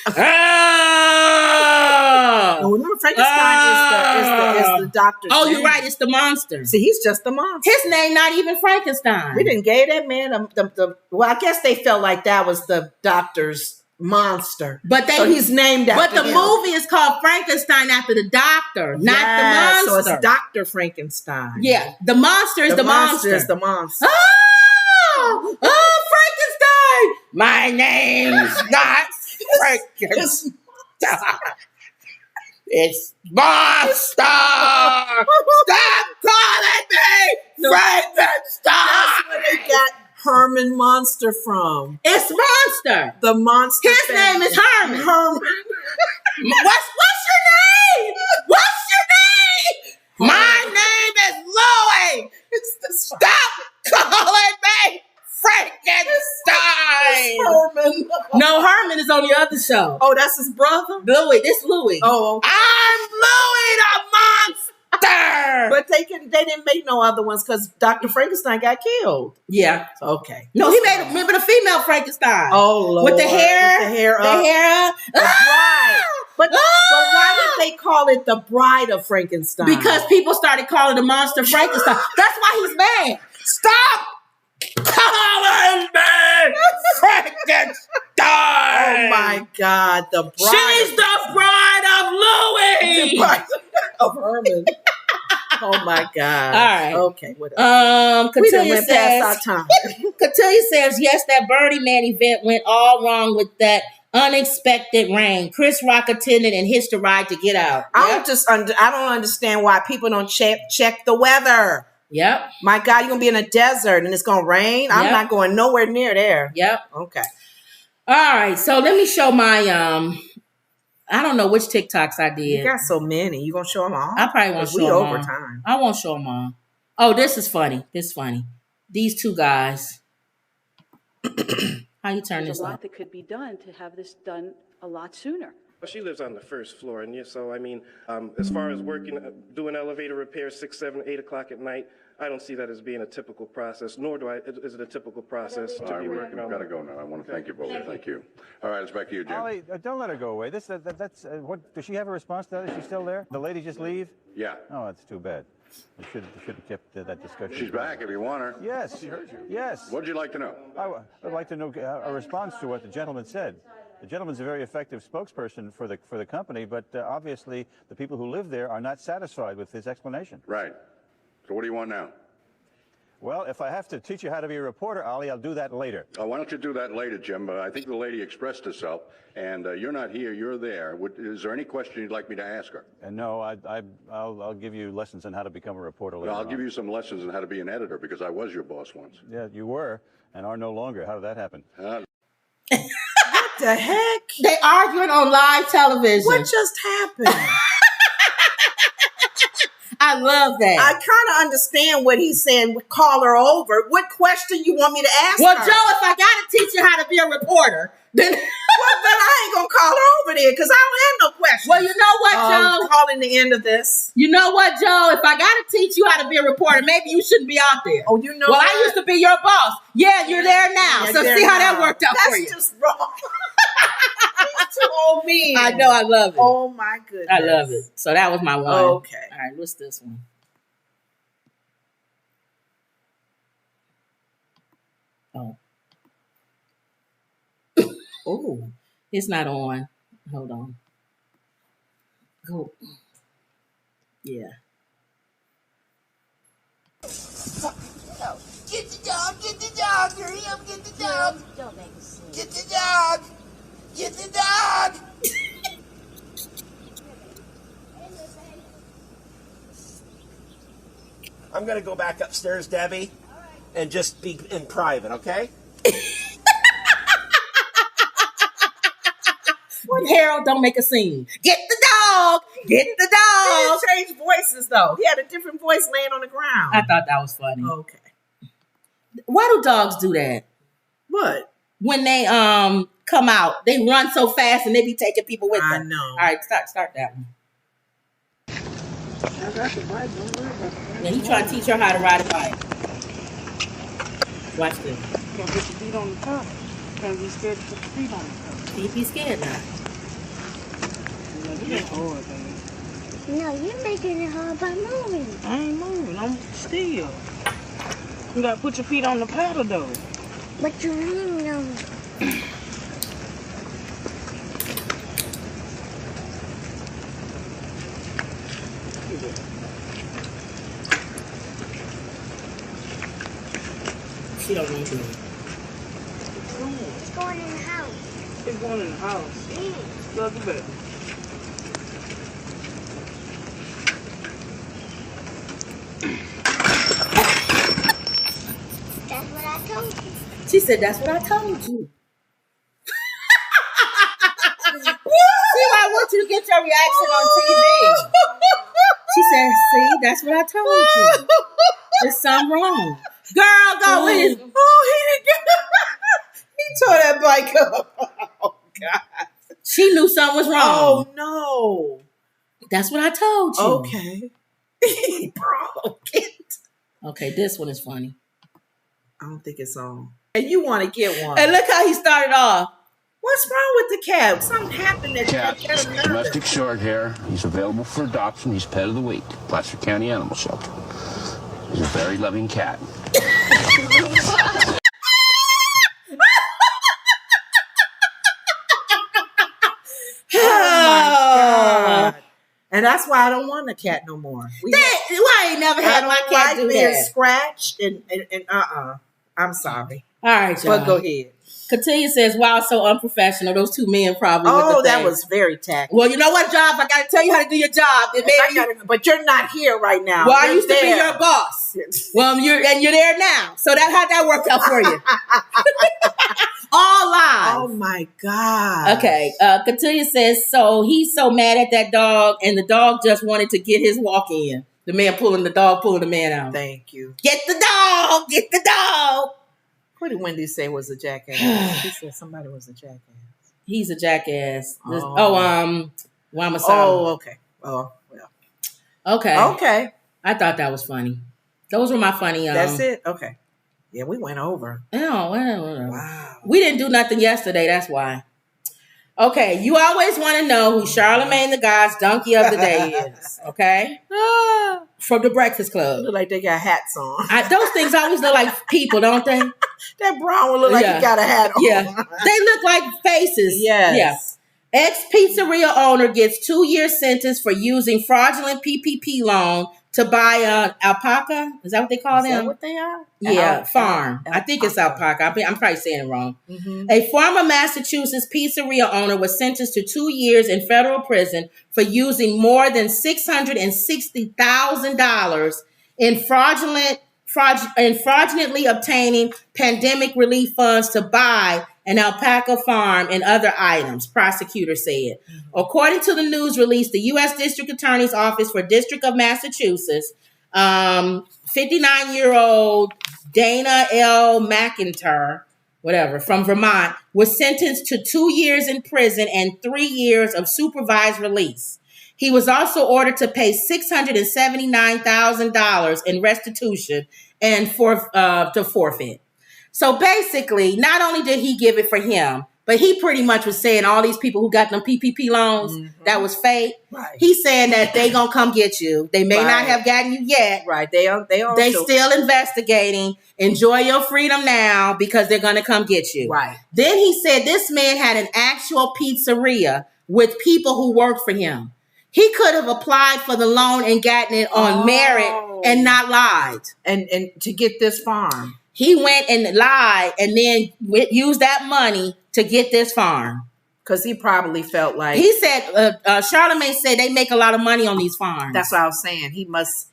Frankenstein is the doctor's name. You're right. It's the monster. See, he's just the monster. His name not even Frankenstein. We didn't give that man well, I guess they felt like that was the doctor's monster. So he's named after But the movie is called Frankenstein after the doctor, not the monster. So it's Dr. Frankenstein. Yeah. The monster is the monster. Is the monster. Oh, Frankenstein! My name's not Frankenstein. It's monster! Stop calling me Frankenstein! That's where they got Herman Monster from. It's Monster. The monster. His name is Herman. What's your name? What's your name? My name is Louie. Stop calling me Frankenstein. Herman. No, Herman is on the other show. Oh, that's his brother? Louie. This Louie. Oh, okay. I'm Louie the monster. But they didn't make no other ones because Dr. Frankenstein got killed. Yeah. Okay. No, he made remember the female Frankenstein. Oh, Lord. With the hair. With the hair up. The hair. The bride. But why did they call it the Bride of Frankenstein? Because people started calling the monster Frankenstein. That's why he's mad. Stop calling me Frankenstein. Oh my God, the bride. She's the bride of Louie. The bride of Herman. Oh my God. All right. Okay. What we done went past our time. Cotillion says, yes, that Burning Man event went all wrong with that unexpected rain. Chris Rock attended and hitched a ride to get out. I don't understand why people don't check the weather. Yep. My God, you're going to be in a desert and it's going to rain? Yep. I'm not going nowhere near there. Yep. Okay. All right. So let me show my, I don't know which TikToks I did. You got so many. You going to show them all? I probably won't show them all. Overtime. I won't show them all. Oh, this is funny. These two guys. How you turn this There's a lot up? that could be done to have this done a lot sooner. Well, she lives on the first floor, and so I mean, as far as working, doing elevator repairs 6, 7, 8 o'clock at night, I don't see that as being a typical process, nor is it a typical process to be working on. We've got to go now. I want to thank you both. Thank you. All right, it's back to you, Jim. Ollie, don't let her go away. That's what. Does she have a response to that? Is she still there? The lady just leave? Yeah. Oh, that's too bad. I should have kept that discussion. She's back if you want her. Yes. She heard you. Yes. What'd you like to know? I'd like to know a response to what the gentleman said. The gentleman's a very effective spokesperson for the company, but obviously the people who live there are not satisfied with his explanation. Right. So what do you want now? Well, if I have to teach you how to be a reporter, Ollie, I'll do that later. Why don't you do that later, Jim? I think the lady expressed herself, and you're not here, you're there. Is there any question you'd like me to ask her? No, I'll give you lessons on how to become a reporter later. I'll give you some lessons on how to be an editor, because I was your boss once. Yeah, you were, and are no longer. How did that happen? What the heck? They arguing on live television. What just happened? I love that. I kind of understand what he's saying. Call her over. What question you want me to ask well, her? Joe, if I got to teach you how to be a reporter, then I ain't going to call her over there because I don't have no questions. Well, you know what, Joe? Calling the end of this. You know what, Joe? If I got to teach you how to be a reporter, maybe you shouldn't be out there. Oh, you know Well, what? I used to be your boss. Yeah, you're there now. So see how that worked out for you. That's just wrong. He's too old me. I know, I love it. Oh, my goodness. I love it. So that was my one. Okay. All right, what's this one? Oh. Oh, it's not on. Hold on. Go. Yeah. Get the dog, get the dog, hurry up, get the dog. Don't make a scene. Get the dog, get the dog. I'm gonna go back upstairs, Debbie, and just be in private, okay? Harold, don't make a scene. Get the dog. Get the dog. He changed voices though. He had a different voice laying on the ground. I thought that was funny. Okay. Why do dogs do that? What? When they come out, they run so fast and they be taking people with them. I know. All right, start that one. I got the bike. Don't worry about it. Yeah, he trying to teach her how to ride a bike. Watch this. You gotta put your feet on the top. Can't be scared to put your feet on the top. Be scared now. You ain't hard, baby. No, you're making it hard by moving. I ain't moving. I'm still. You gotta put your feet on the paddle, though. But you're leaning on it. She don't need to. It's going in the house. It's going in the house. Love the baby. That's what I told you. She said, that's what I told you. See, I want you to get your reaction on TV. She said, see, that's what I told you. There's something wrong. Girl, go with his. Oh, he tore that bike up. Oh, God. She knew something was wrong. Oh, no. That's what I told you. Okay. He broke it. Okay, this one is funny. I don't think it's on. And you want to get one. And look how he started off. What's wrong with the cat? Something happened that Cat, got him nervous. domestic short hair. He's available for adoption. He's pet of the week. Placer County Animal Shelter. He's a very loving cat. Oh, my God. And that's why I don't want a cat no more. I ain't never had my cat do being that. scratched and I'm sorry. All right, y'all. But go ahead. Katia says, wow, so unprofessional. Those two men probably with the Oh, that thing. was very tacky. Well, you know what, Job? I got to tell you how to do your job. Then maybe But you're not here right now. well, I You're used to be there. your boss. Well, you're there now. So how'd that work out for you? All live. Oh my God. Okay. Katia says, so he's so mad at that dog, and the dog just wanted to get his walk in. The man pulling the man out. Thank you. Get the dog! Get the dog! What did Wendy say was a jackass? She said somebody was a jackass. He's a jackass. Oh. Wamasama. Oh, okay. Oh, well. Okay. Okay. I thought that was funny. Those were my funny. That's it? Okay. Yeah, we went over. Oh, Wow. We didn't do nothing yesterday. That's why. Okay. You always want to know who Charlamagne the God's donkey of the day is. Okay. From the Breakfast Club. Look like they got hats on. Those things always look like people, don't they? That brown one look like he got a hat on. Yeah. They look like faces. Yes. Yeah. Ex-pizzeria owner gets 2-year sentence for using fraudulent PPP loan to buy an alpaca. Is that what they call them? Is that what they are? Yeah, farm. I think it's alpaca. I'm probably saying it wrong. Mm-hmm. A former Massachusetts pizzeria owner was sentenced to 2 years in federal prison for using more than $660,000 in fraudulently obtaining pandemic relief funds to buy an alpaca farm and other items, prosecutors said. Mm-hmm. According to the news release, the U.S. District Attorney's Office for District of Massachusetts, 59-year-old Dana L. McIntyre whatever, from Vermont, was sentenced to 2 years in prison and 3 years of supervised release. He was also ordered to pay $679,000 in restitution and to forfeit. So basically, not only did he give it for him, but he pretty much was saying all these people who got them PPP loans that was fake. Right. He's saying that they gonna come get you. They may not have gotten you yet. Right. They still investigating. Enjoy your freedom now because they're gonna come get you. Right. Then he said this man had an actual pizzeria with people who worked for him. He could have applied for the loan and gotten it on merit and not lied. And to get this farm. He went and lied and then used that money to get this farm. Because he probably felt like... He said, Charlamagne said they make a lot of money on these farms. That's what I was saying. He must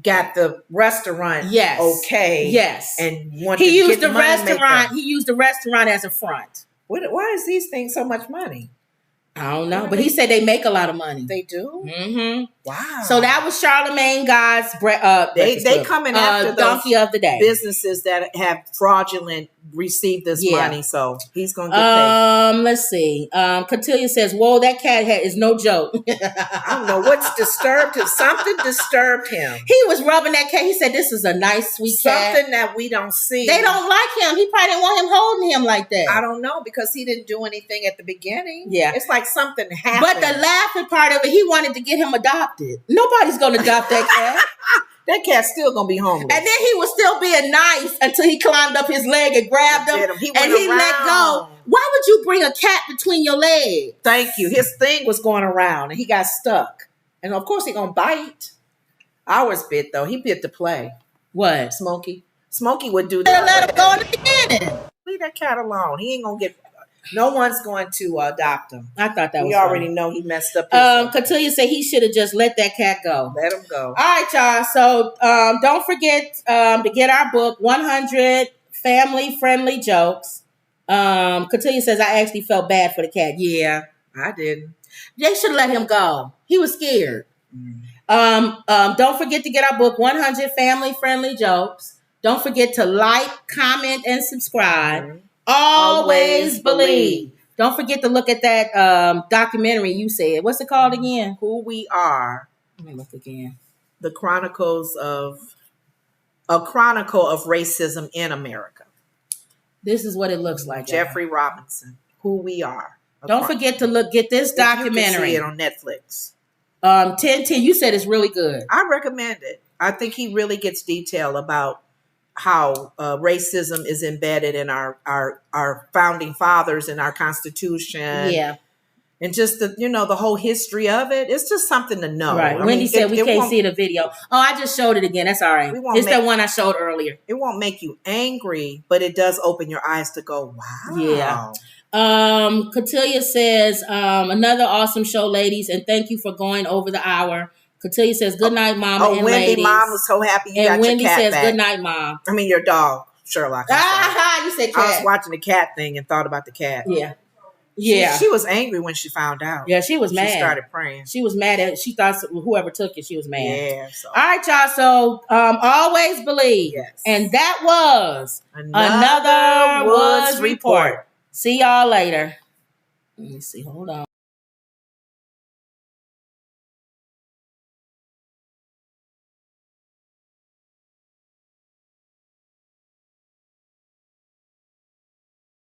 got the restaurant okay. Yes. And wanted to get the restaurant. He used the restaurant as a front. Why is these things so much money? I don't know, but he said they make a lot of money. They do? Mm-hmm. Wow. So that was Charlamagne God's they coming after those donkey of the day businesses that have fraudulent received this money. So he's gonna get paid. Let's see. Cotillia says, "Whoa, that cat is no joke." I don't know what's disturbed him. Something disturbed him. He was rubbing that cat. He said, "This is a nice, sweet cat." Something that we don't see. They don't like him. He probably didn't want him holding him like that. I don't know because he didn't do anything at the beginning. Yeah, it's like something happened. But the laughing part of it, he wanted to get him adopted. Nobody's gonna adopt that cat. That cat's still gonna be homeless. And then he was still being nice until he climbed up his leg and grabbed him. He let go. Why would you bring a cat between your legs? Thank you. His thing was going around and he got stuck. And of course he gonna bite. Ours bit though. He bit to play. What? Smokey would do that. Let him go in the beginning. Leave that cat alone. He ain't gonna get. No one's going to adopt him. I thought that we was already funny. know he messed up. Cotillia said he should have just let that cat go. Let him go. All right, y'all. So don't forget to get our book, 100 Family-Friendly Jokes. Cotillia says, I actually felt bad for the cat. Yeah, I didn't. They should have let him go. He was scared. Don't forget to get our book, 100 Family-Friendly Jokes. Don't forget to like, comment, and subscribe. Always believe. Don't forget to look at that documentary you said. What's it called again? Who We Are. Let me look again. A Chronicle of Racism in America. This is what it looks like. Jeffrey Robinson. Who We Are. Don't forget to get this documentary. You can see it on Netflix. 1010, you said it's really good. I recommend it. I think he really gets detail about how racism is embedded in our founding fathers and our Constitution. Yeah. And just the whole history of it. It's just something to know. Right. Wendy said we can't see the video. Oh, I just showed it again. That's all right. It's the one I showed earlier. It won't make you angry, but it does open your eyes to go, wow. Yeah. Cotillia says, another awesome show, ladies, and thank you for going over the hour. Cotillia says, good night, Mama and Wendy, ladies. Mom was so happy you got Wendy your cat says, back. good night, Mom. I mean, your dog, Sherlock. You said cat. I was watching the cat thing and thought about the cat. Yeah. Yeah. She was angry when she found out. Yeah, she was mad. She started praying. She was mad she thought whoever took it, she was mad. Yeah. So. All right, y'all. So always believe. Yes. And that was another Woods Report. See y'all later. Let me see. Hold on.